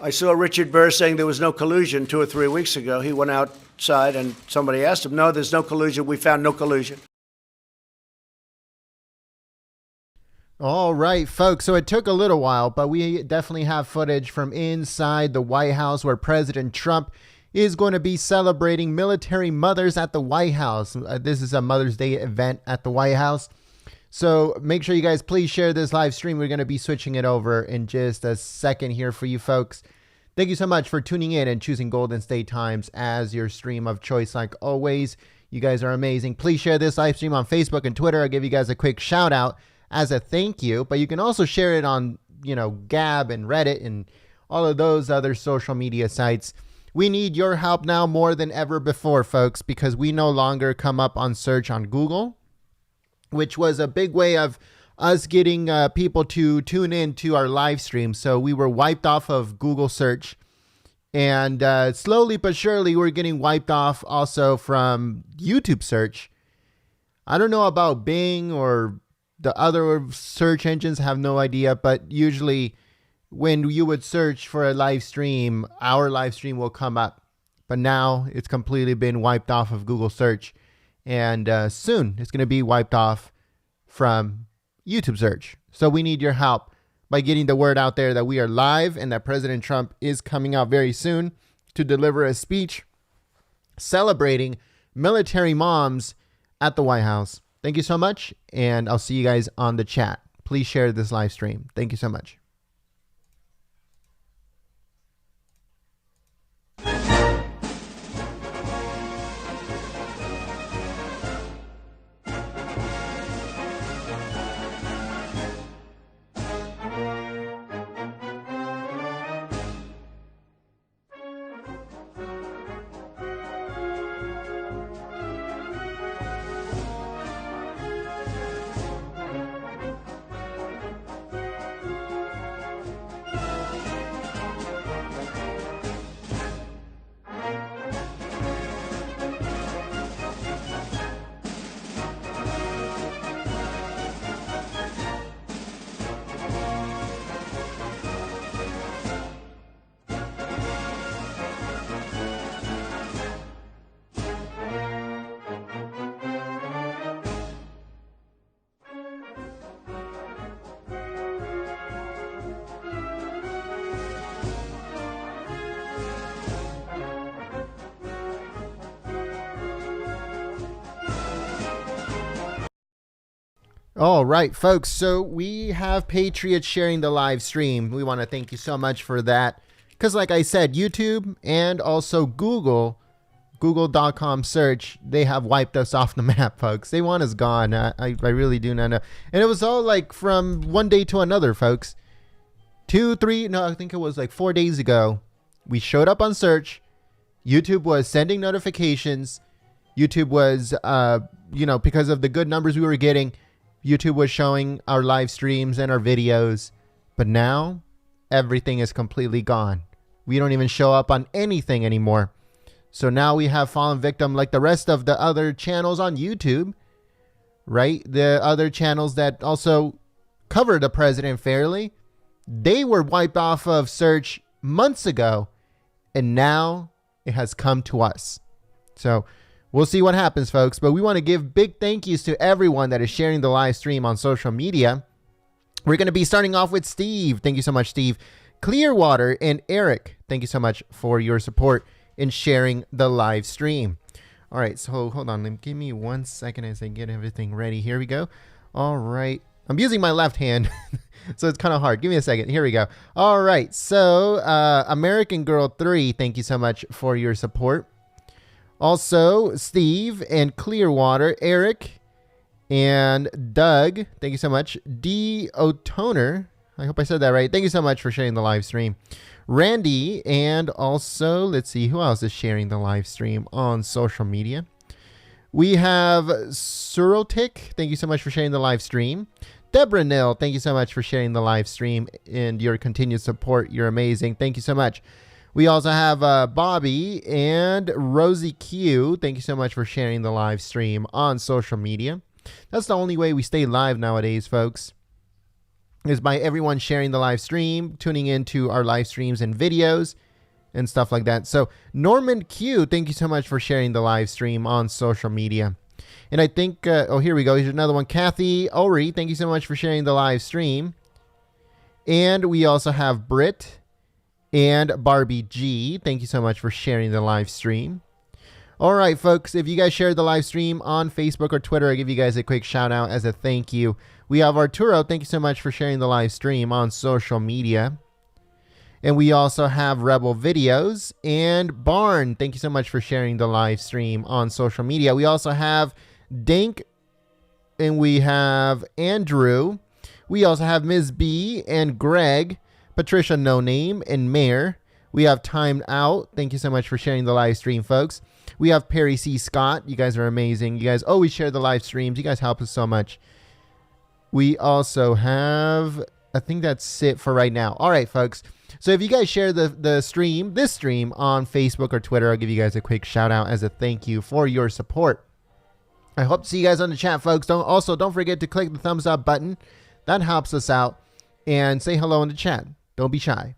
I saw Richard Burr saying there was no collusion 2 or 3 weeks ago. He went outside and somebody asked him, no, there's no collusion. We found no collusion. All right, folks. So it took a little while, but we definitely have footage from inside the White House where President Trump is going to be celebrating military mothers at the White House. This is a Mother's Day event at the White House. So make sure you guys please share this live stream. We're going to be switching it over in just a second here for you folks. Thank you so much for tuning in and choosing Golden State Times as your stream of choice like always. You guys are amazing. Please share this live stream on Facebook and Twitter. I'll give you guys a quick shout out as a thank you, but you can also share it on, Gab and Reddit and all of those other social media sites. We need your help now more than ever before, folks, because we no longer come up on search on Google, which was a big way of us getting people to tune in to our live stream. So we were wiped off of Google search, and slowly but surely we're getting wiped off also from YouTube search. I don't know about Bing or the other search engines, have no idea, but usually when you would search for a live stream, our live stream will come up. But now it's completely been wiped off of Google search, and soon it's going to be wiped off from YouTube search. So we need your help by getting the word out there that we are live and that President Trump is coming out very soon to deliver a speech celebrating military moms at the White House. Thank you so much, and I'll see you guys on the chat. Please share this live stream. Thank you so much. All right, folks. So we have Patriots sharing the live stream. We want to thank you so much for that. Because like I said, YouTube and also Google.com search, they have wiped us off the map, folks. They want us gone. I really do not know. And it was all like from one day to another, folks. 2, 3, no, I think it was like 4 days ago. We showed up on search. YouTube was sending notifications. YouTube was, because of the good numbers we were getting, YouTube was showing our live streams and our videos. But now, everything is completely gone. We don't even show up on anything anymore. So now we have fallen victim like the rest of the other channels on YouTube, right? The other channels that also cover the president fairly. They were wiped off of search months ago, and now it has come to us. So we'll see what happens, folks. But we want to give big thank yous to everyone that is sharing the live stream on social media. We're going to be starting off with Steve. Thank you so much, Steve. Clearwater and Eric, thank you so much for your support in sharing the live stream. All right, so hold on. Give me 1 second as I get everything ready. Here we go. All right. I'm using my left hand, so it's kind of hard. Give me a second. Here we go. All right. So American Girl 3, thank you so much for your support. Also, Steve and Clearwater, Eric and Doug, thank you so much. D. O'Toner, I hope I said that right. Thank you so much for sharing the live stream. Randy, and also, let's see, who else is sharing the live stream on social media? We have Surotic, thank you so much for sharing the live stream. Deborah Nil, thank you so much for sharing the live stream and your continued support. You're amazing. Thank you so much. We also have Bobby and Rosie Q. Thank you so much for sharing the live stream on social media. That's the only way we stay live nowadays, folks, is by everyone sharing the live stream, tuning into our live streams and videos and stuff like that. So Norman Q, thank you so much for sharing the live stream on social media. And I think, here we go. Here's another one. Kathy Ori, thank you so much for sharing the live stream. And we also have Britt and Barbie G. Thank you so much for sharing the live stream. All right, folks, if you guys shared the live stream on Facebook or Twitter, I'll give you guys a quick shout out as a thank you. We have Arturo. Thank you so much for sharing the live stream on social media. And we also have Rebel Videos and Barn. Thank you so much for sharing the live stream on social media. We also have Dink and we have Andrew. We also have Ms. B and Greg, Patricia No Name, and Mayor. We have Timed Out. Thank you so much for sharing the live stream, folks. We have Perry C. Scott. You guys are amazing. You guys always share the live streams. You guys help us so much. We also have, I think that's it for right now. All right, folks. So if you guys share this stream on Facebook or Twitter, I'll give you guys a quick shout out as a thank you for your support. I hope to see you guys on the chat, folks. Don't forget to click the thumbs up button. That helps us out. And say hello in the chat. Don't be shy.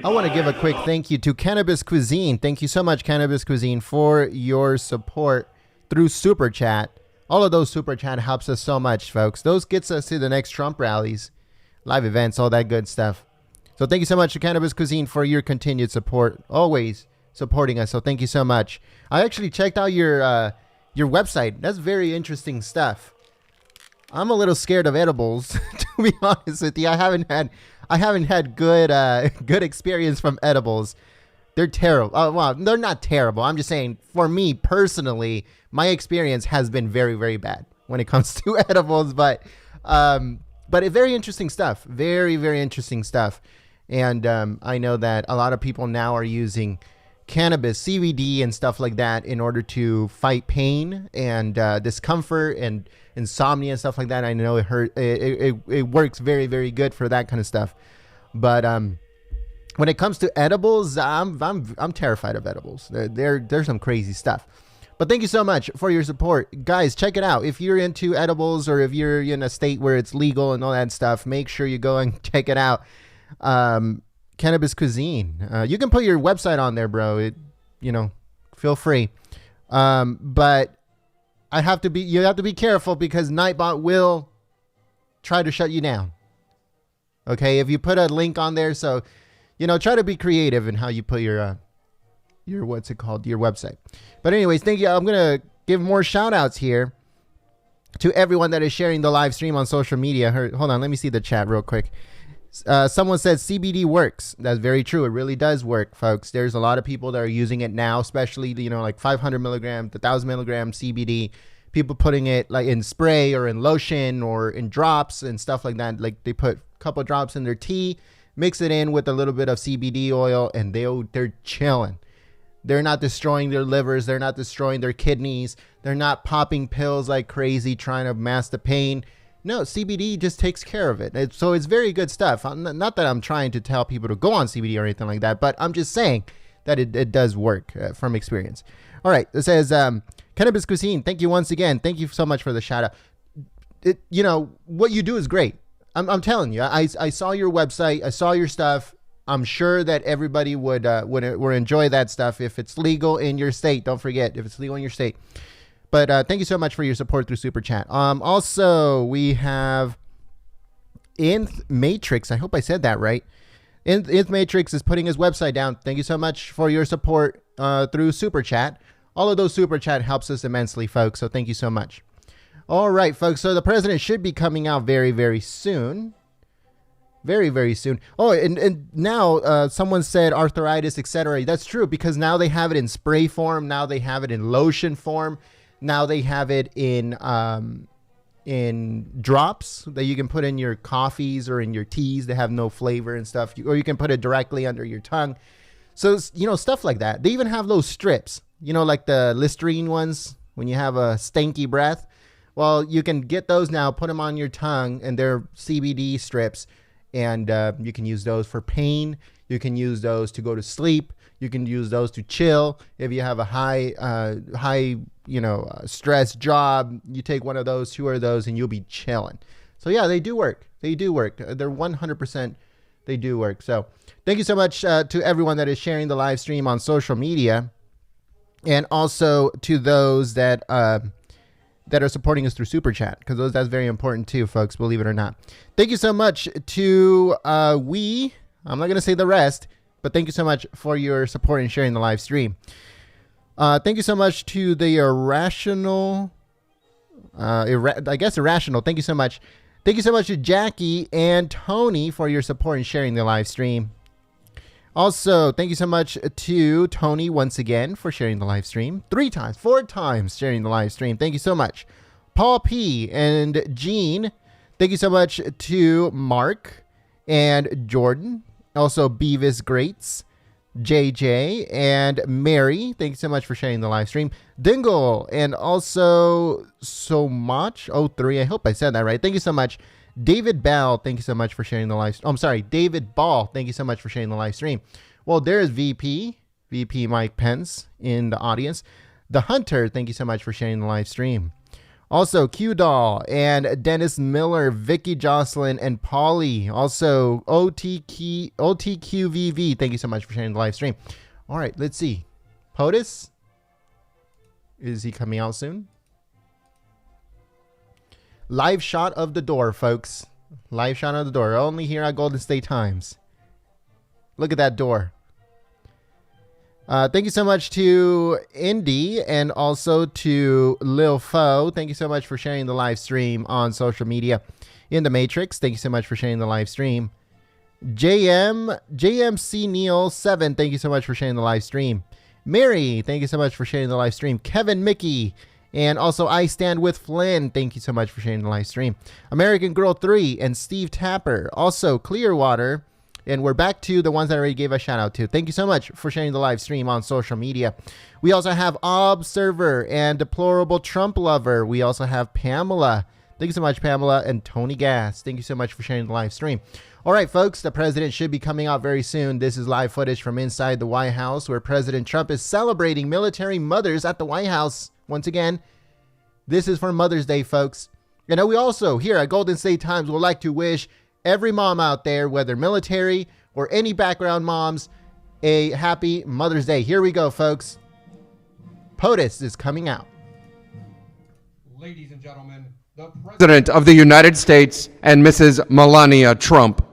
I want to give a quick thank you to Cannabis Cuisine. Thank you so much, Cannabis Cuisine, for your support through Super Chat. All of those Super Chat helps us so much, folks. Those gets us to the next Trump rallies, live events, all that good stuff. So thank you so much to Cannabis Cuisine for your continued support, always supporting us. So thank you so much. I actually checked out your website. That's very interesting stuff. I'm a little scared of edibles, to be honest with you. I haven't had good experience from edibles. They're terrible. Well, they're not terrible. I'm just saying, for me personally, my experience has been very, very bad when it comes to edibles. But it's very interesting stuff. Very, very interesting stuff. And I know that a lot of people now are using cannabis, CBD, and stuff like that in order to fight pain and discomfort and insomnia and stuff like that. I know it works very, very good for that kind of stuff. But when it comes to edibles, I'm terrified of edibles. There's some crazy stuff. But thank you so much for your support. Guys, check it out. If you're into edibles or if you're in a state where it's legal and all that stuff, make sure you go and check it out. Cannabis Cuisine. You can put your website on there, bro. Feel free. But you have to be careful because Nightbot will try to shut you down. Okay, if you put a link on there, so try to be creative in how you put your website. But anyways, thank you. I'm gonna give more shout outs here to everyone that is sharing the live stream on social media. Hold on, let me see the chat real quick. Someone said CBD works. That's very true. It really does work, folks. There's a lot of people that are using it now, especially, like 500 milligram, the 1,000 milligram CBD. People putting it like in spray or in lotion or in drops and stuff like that. Like they put a couple drops in their tea, mix it in with a little bit of CBD oil, and they're chilling. They're not destroying their livers. They're not destroying their kidneys. They're not popping pills like crazy trying to mask the pain. No, CBD just takes care of it. So it's very good stuff. Not that I'm trying to tell people to go on CBD or anything like that, but I'm just saying that it does work from experience. All right. It says, Cannabis Cuisine, thank you once again. Thank you so much for the shout out. What you do is great. I'm telling you, I saw your website. I saw your stuff. I'm sure that everybody would enjoy that stuff if it's legal in your state. Don't forget, if it's legal in your state. But thank you so much for your support through Super Chat. Also, we have Nth Matrix. I hope I said that right. Nth Matrix is putting his website down. Thank you so much for your support through Super Chat. All of those Super Chat helps us immensely, folks. So thank you so much. All right, folks. So the president should be coming out very, very soon. Very, very soon. Oh, and now someone said arthritis, etc. That's true because now they have it in spray form. Now they have it in lotion form. Now they have it in drops that you can put in your coffees or in your teas that have no flavor and stuff. Or you can put it directly under your tongue. So, stuff like that. They even have those strips, like the Listerine ones when you have a stanky breath. Well, you can get those now, put them on your tongue, and they're CBD strips. And you can use those for pain. You can use those to go to sleep. You can use those to chill. If you have a high stress job, you take one of those, two of those, and you'll be chilling. So yeah, they do work. They do work. They're 100%. They do work. So thank you so much to everyone that is sharing the live stream on social media, and also to those that are supporting us through Super Chat, because that's very important too, folks, believe it or not. Thank you so much to I'm not going to say the rest, but thank you so much for your support and sharing the live stream. Thank you so much to the Irrational. Thank you so much. Thank you so much to Jackie and Tony for your support and sharing the live stream. Also, thank you so much to Tony once again for sharing the live stream. 4 times sharing the live stream. Thank you so much. Paul P. and Gene. Thank you so much to Mark and Jordan. Also, Beavis Greats, JJ, and Mary. Thank you so much for sharing the live stream. Dingle, and also so much. 03. I hope I said that right. Thank you so much. David Bell, thank you so much for sharing the live stream. I'm sorry, David Ball, thank you so much for sharing the live stream. Well, there's VP Mike Pence in the audience. The Hunter, thank you so much for sharing the live stream. Also, Q Doll and Dennis Miller, Vicky Jocelyn, and Polly. Also, OTQVV. Thank you so much for sharing the live stream. All right, let's see. POTUS? Is he coming out soon? Live shot of the door, folks. Live shot of the door. Only here at Golden State Times. Look at that door. Thank you so much to Indy and also to Lil Fo. Thank you so much for sharing the live stream on social media. In the Matrix, thank you so much for sharing the live stream. JMC Neil 7, thank you so much for sharing the live stream. Mary, thank you so much for sharing the live stream. Kevin Mickey, and also I Stand With Flynn, thank you so much for sharing the live stream. American Girl 3 and Steve Tapper. Also Clearwater. And we're back to the ones that I already gave a shout out to. Thank you so much for sharing the live stream on social media. We also have Observer and Deplorable Trump Lover. We also have Pamela. Thank you so much, Pamela, and Tony Gass. Thank you so much for sharing the live stream. All right, folks, the president should be coming out very soon. This is live footage from inside the White House where President Trump is celebrating military mothers at the White House. Once again, this is for Mother's Day, folks. And we also, here at Golden State Times, would like to wish every mom out there, whether military or any background moms, a happy Mother's Day. Here we go, folks. POTUS is coming out. Ladies and gentlemen, the President of the United States and Mrs. Melania Trump.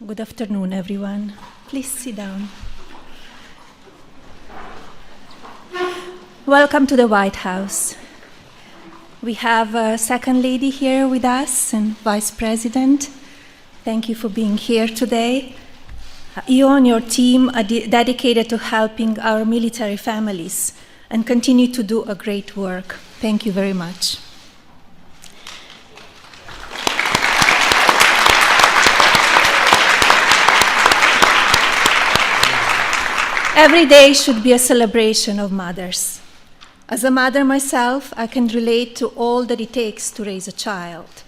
Good afternoon, everyone. Please sit down. Welcome to the White House. We have a second lady here with us and Vice President. Thank you for being here today. You and your team are dedicated to helping our military families and continue to do a great work. Thank you very much. Every day should be a celebration of mothers. As a mother myself, I can relate to all that it takes to raise a child.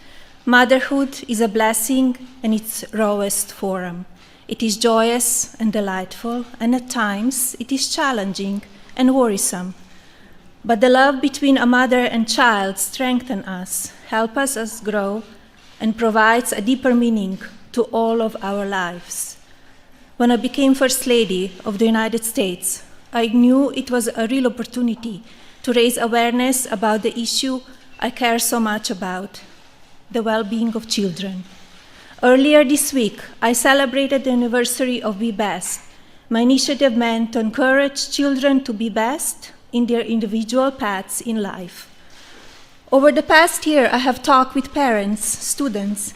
Motherhood is a blessing in its rawest form. It is joyous and delightful, and at times it is challenging and worrisome. But the love between a mother and child strengthens us, helps us grow, and provides a deeper meaning to all of our lives. When I became First Lady of the United States, I knew it was a real opportunity to raise awareness about the issue I care so much about, the well-being of children. Earlier this week, I celebrated the anniversary of Be Best. My initiative meant to encourage children to be best in their individual paths in life. Over the past year, I have talked with parents, students,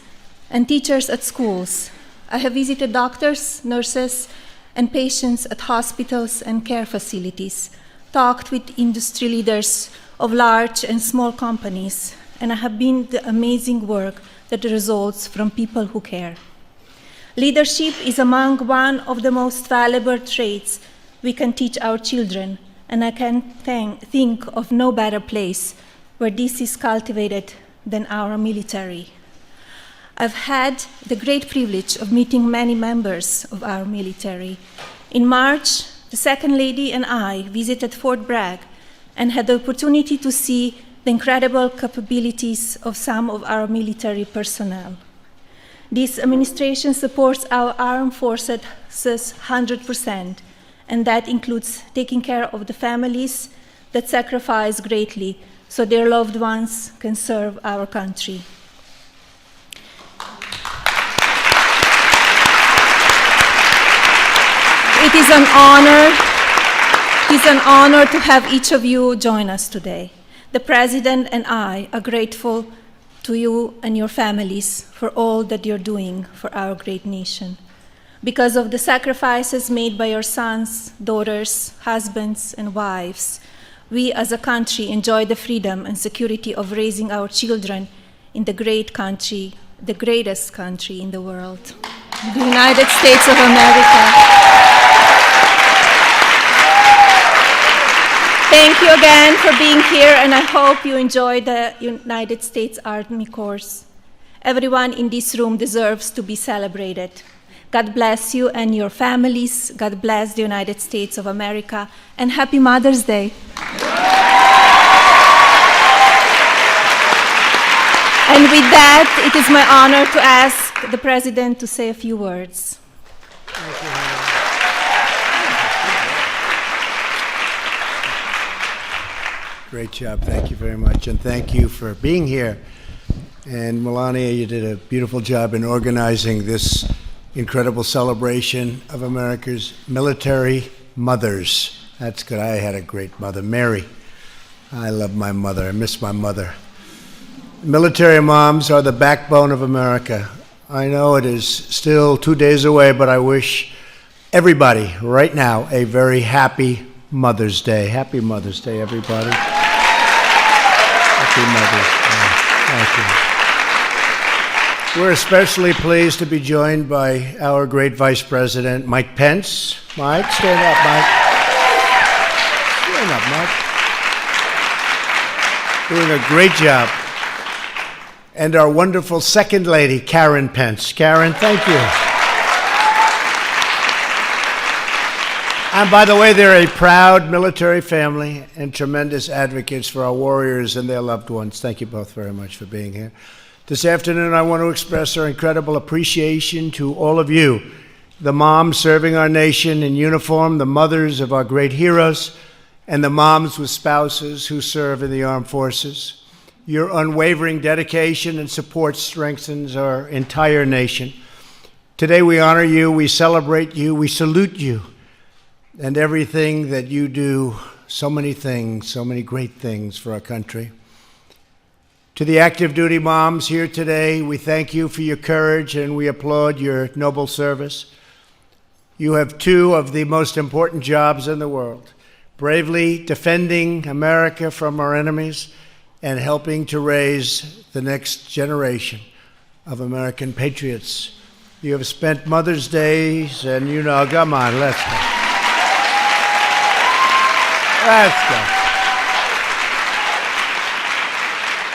and teachers at schools. I have visited doctors, nurses, and patients at hospitals and care facilities, talked with industry leaders of large and small companies, and I have seen the amazing work that results from people who care. Leadership is among one of the most valuable traits we can teach our children, and I can think of no better place where this is cultivated than our military. I've had the great privilege of meeting many members of our military. In March, the Second Lady and I visited Fort Bragg and had the opportunity to see the incredible capabilities of some of our military personnel. This administration supports our armed forces 100%, and that includes taking care of the families that sacrifice greatly so their loved ones can serve our country. It is an honor to have each of you join us today. The President and I are grateful to you and your families for all that you're doing for our great nation. Because of the sacrifices made by your sons, daughters, husbands, and wives, we as a country enjoy the freedom and security of raising our children in the great country, the greatest country in the world, the United States of America. Thank you again for being here, and I hope you enjoy the United States Army course. Everyone in this room deserves to be celebrated. God bless you and your families. God bless the United States of America, and happy Mother's Day. And with that, it is my honor to ask the President to say a few words. Great job. Thank you very much. And thank you for being here. And Melania, you did a beautiful job in organizing this incredible celebration of America's military mothers. That's good. I had a great mother, Mary. I love my mother. I miss my mother. Military moms are the backbone of America. I know it is still 2 days away, but I wish everybody right now a very happy Mother's Day. Happy Mother's Day, everybody. Happy Mother's Day. Thank you. We're especially pleased to be joined by our great Vice President, Mike Pence. Mike, stand up, Mike. Stand up, Mike. Doing a great job. And our wonderful Second Lady, Karen Pence. Karen, thank you. And by the way, they're a proud military family and tremendous advocates for our warriors and their loved ones. Thank you both very much for being here. This afternoon, I want to express our incredible appreciation to all of you, the moms serving our nation in uniform, the mothers of our great heroes, and the moms with spouses who serve in the armed forces. Your unwavering dedication and support strengthens our entire nation. Today, we honor you, we celebrate you, we salute you, and everything that you do, so many things, so many great things for our country. To the active duty moms here today, we thank you for your courage and we applaud your noble service. You have two of the most important jobs in the world, bravely defending America from our enemies and helping to raise the next generation of American patriots. You have spent Mother's Days, and you know, come on, let's go. Let's go.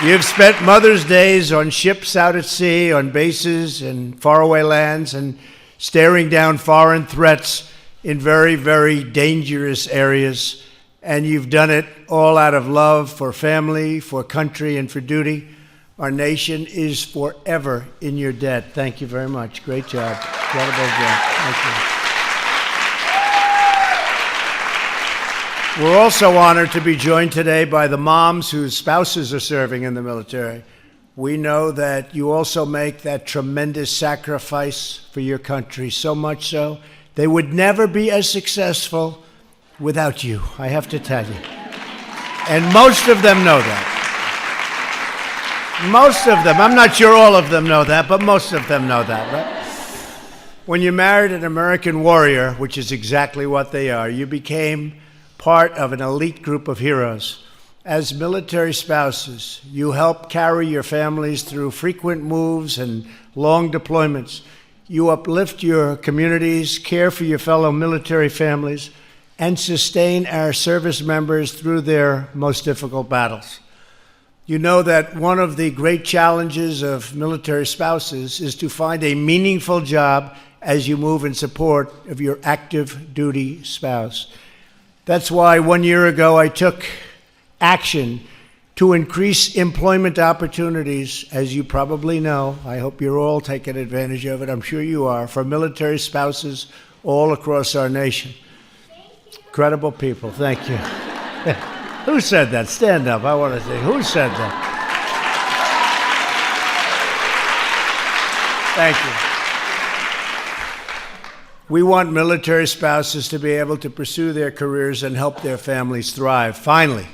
You've spent Mother's Days on ships out at sea, on bases in faraway lands, and staring down foreign threats in very, very dangerous areas. And you've done it all out of love for family, for country, and for duty. Our nation is forever in your debt. Thank you very much. Great job. Incredible job. Thank you. We're also honored to be joined today by the moms whose spouses are serving in the military. We know that you also make that tremendous sacrifice for your country, so much so they would never be as successful without you, I have to tell you. And most of them know that. Most of them. I'm not sure all of them know that, but most of them know that, right? When you married an American warrior, which is exactly what they are, you became part of an elite group of heroes. As military spouses, you help carry your families through frequent moves and long deployments. You uplift your communities, care for your fellow military families, and sustain our service members through their most difficult battles. You know that one of the great challenges of military spouses is to find a meaningful job as you move in support of your active duty spouse. That's why 1 year ago I took action to increase employment opportunities, as you probably know. I hope you're all taking advantage of it. I'm sure you are, for military spouses all across our nation. Incredible people. Thank you. Who said that? Stand up. I want to say, who said that? Thank you. We want military spouses to be able to pursue their careers and help their families thrive. Finally,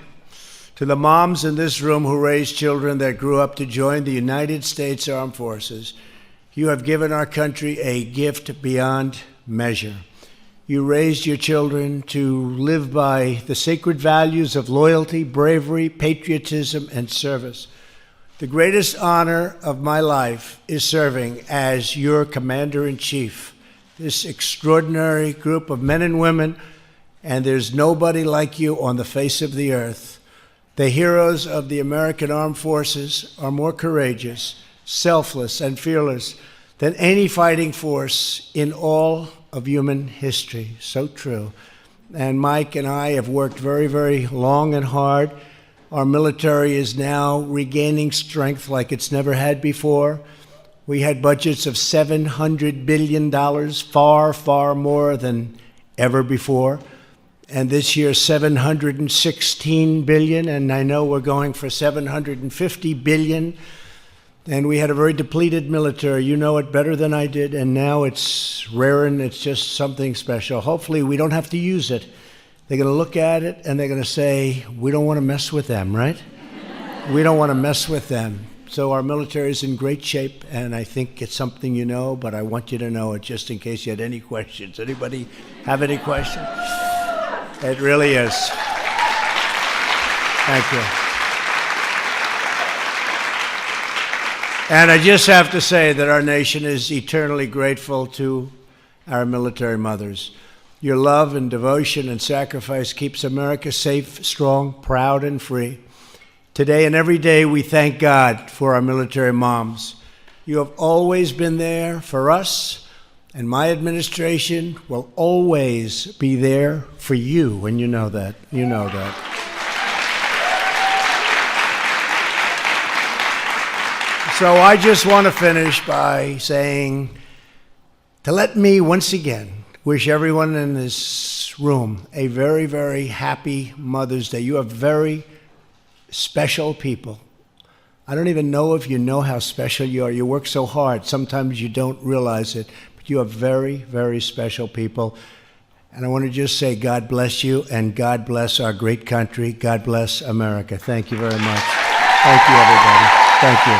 to the moms in this room who raised children that grew up to join the United States Armed Forces, You have given our country a gift beyond measure. You raised your children to live by the sacred values of loyalty, bravery, patriotism, and service. The greatest honor of my life is serving as your commander-in-chief. This extraordinary group of men and women, and there's nobody like you on the face of the earth. The heroes of the American Armed Forces are more courageous, selfless, and fearless than any fighting force in all of human history. So true. And Mike and I have worked very, very long and hard. Our military is now regaining strength like it's never had before. We had budgets of $700 billion, far, far more than ever before. And this year, $716 billion, and I know we're going for $750 billion. And we had a very depleted military. You know it better than I did, and now it's raring. It's just something special. Hopefully, we don't have to use it. They're going to look at it, and they're going to say, we don't want to mess with them, right? We don't want to mess with them. So our military is in great shape, and I think it's something you know, but I want you to know it just in case you had any questions. Anybody have any questions? It really is. Thank you. And I just have to say that our nation is eternally grateful to our military mothers. Your love and devotion and sacrifice keeps America safe, strong, proud, and free. Today and every day, we thank God for our military moms. You have always been there for us, and my administration will always be there for you, and you know that. You know that. So I just want to finish by saying to let me once again wish everyone in this room a very, very happy Mother's Day. You are very special people. I don't even know if you know how special you are. You work so hard. Sometimes you don't realize it, but you are very, very special people. And I want to just say God bless you, and God bless our great country. God bless America. Thank you very much. Thank you, everybody. Thank you.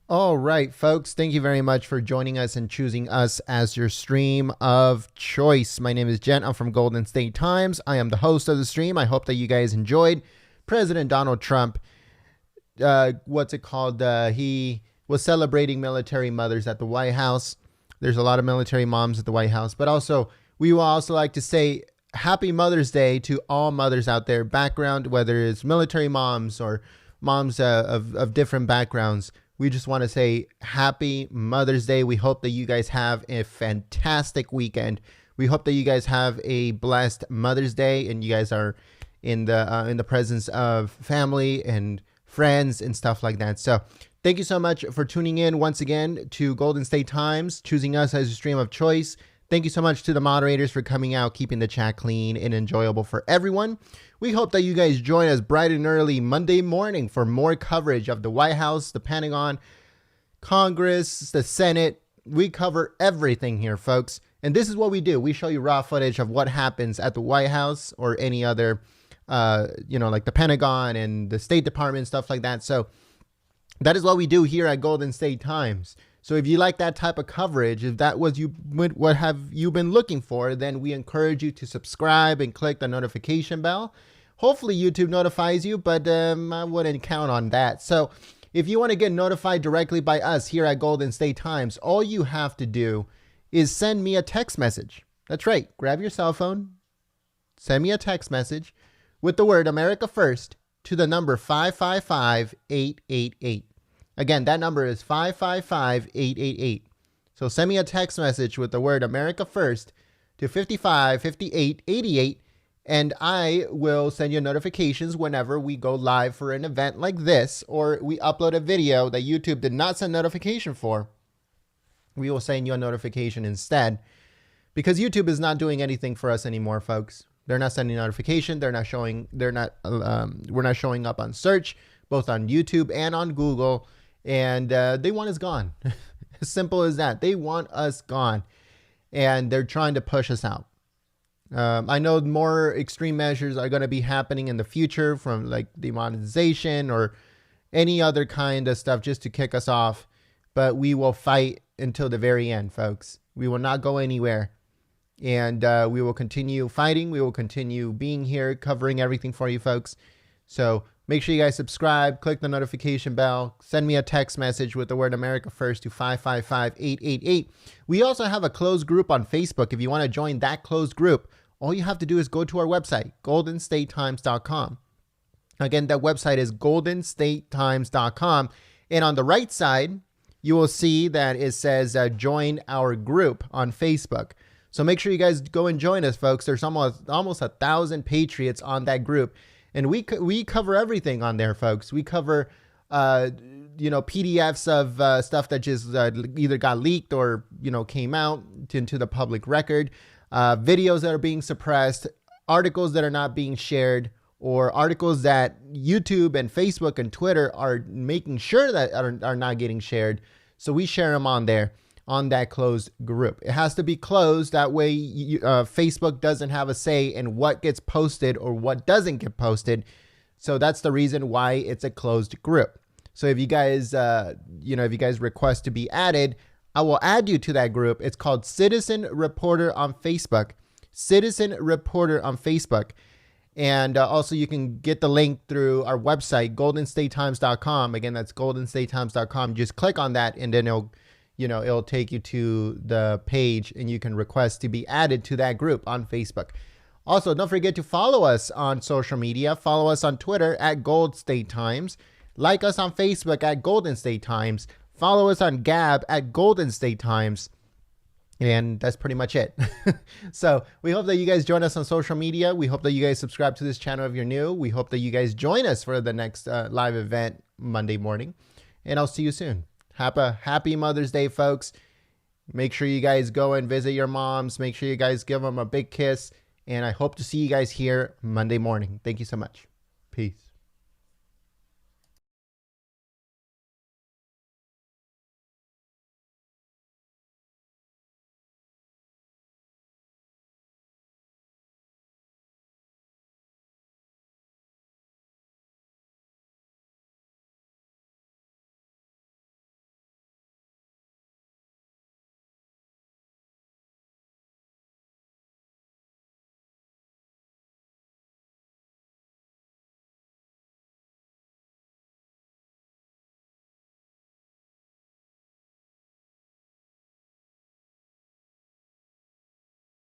All right, folks, thank you very much for joining us and choosing us as your stream of choice. My name is Jen. I'm from Golden State Times. I am the host of the stream. I hope that you guys enjoyed. President Donald Trump, he was celebrating military mothers at the White House. There's a lot of military moms at the White House, but also we will also like to say Happy Mother's Day to all mothers out there, background, whether it's military moms or moms of different backgrounds. We just want to say Happy Mother's Day. We hope that you guys have a fantastic weekend. We hope that you guys have a blessed Mother's Day and you guys are in the presence of family and friends and stuff like that. So thank you so much for tuning in once again to Golden State Times, choosing us as your stream of choice. Thank you so much to the moderators for coming out, keeping the chat clean and enjoyable for everyone. We hope that you guys join us bright and early Monday morning for more coverage of the White House, the Pentagon, Congress, the Senate. We cover everything here, folks. And this is what we do. We show you raw footage of what happens at the White House or any other, like the Pentagon and the State Department, stuff like that. So that is what we do here at Golden State Times. So if you like that type of coverage, if that was what have you been looking for, then we encourage you to subscribe and click the notification bell. Hopefully YouTube notifies you, but I wouldn't count on that. So if you want to get notified directly by us here at Golden State Times, all you have to do is send me a text message. That's right. Grab your cell phone, send me a text message with the word America First to the number 555-888. Again, that number is 555-888. So send me a text message with the word America First to 555888, and I will send you notifications whenever we go live for an event like this, or we upload a video that YouTube did not send notification for. We will send you a notification instead. because YouTube is not doing anything for us anymore, folks. They're not sending notification. We're not showing up on search, both on YouTube and on Google. And they want us gone. As simple as that. They want us gone. And they're trying to push us out. I know more extreme measures are going to be happening in the future, from like demonetization or any other kind of stuff, just to kick us off. But we will fight until the very end, folks. We will not go anywhere. And we will continue fighting. We will continue being here, covering everything for you folks. So make sure you guys subscribe, click the notification bell, send me a text message with the word America First to 555-888. We also have a closed group on Facebook. If you want to join that closed group, all you have to do is go to our website, goldenstatetimes.com. Again, that website is goldenstatetimes.com. And on the right side, you will see that it says join our group on Facebook. So make sure you guys go and join us, folks. There's almost 1,000 patriots on that group. And we cover everything on there, folks. We cover, PDFs of stuff that just either got leaked or, came out into the public record, videos that are being suppressed, articles that are not being shared, or articles that YouTube and Facebook and Twitter are making sure that are not getting shared. So we share them on there, on that closed group. It has to be closed. That way Facebook doesn't have a say in what gets posted or what doesn't get posted. So that's the reason why it's a closed group. So if you guys, if you guys request to be added, I will add you to that group. It's called Citizen Reporter on Facebook. Citizen Reporter on Facebook. And also you can get the link through our website, goldenstatetimes.com. Again, that's goldenstatetimes.com. Just click on that and then it'll take you to the page and you can request to be added to that group on Facebook. Also, don't forget to follow us on social media. Follow us on Twitter at Gold State Times. Like us on Facebook at Golden State Times. Follow us on Gab at Golden State Times. And that's pretty much it. So we hope that you guys join us on social media. We hope that you guys subscribe to this channel if you're new. We hope that you guys join us for the next live event Monday morning. And I'll see you soon. Happy Mother's Day, folks. Make sure you guys go and visit your moms. Make sure you guys give them a big kiss. And I hope to see you guys here Monday morning. Thank you so much. Peace.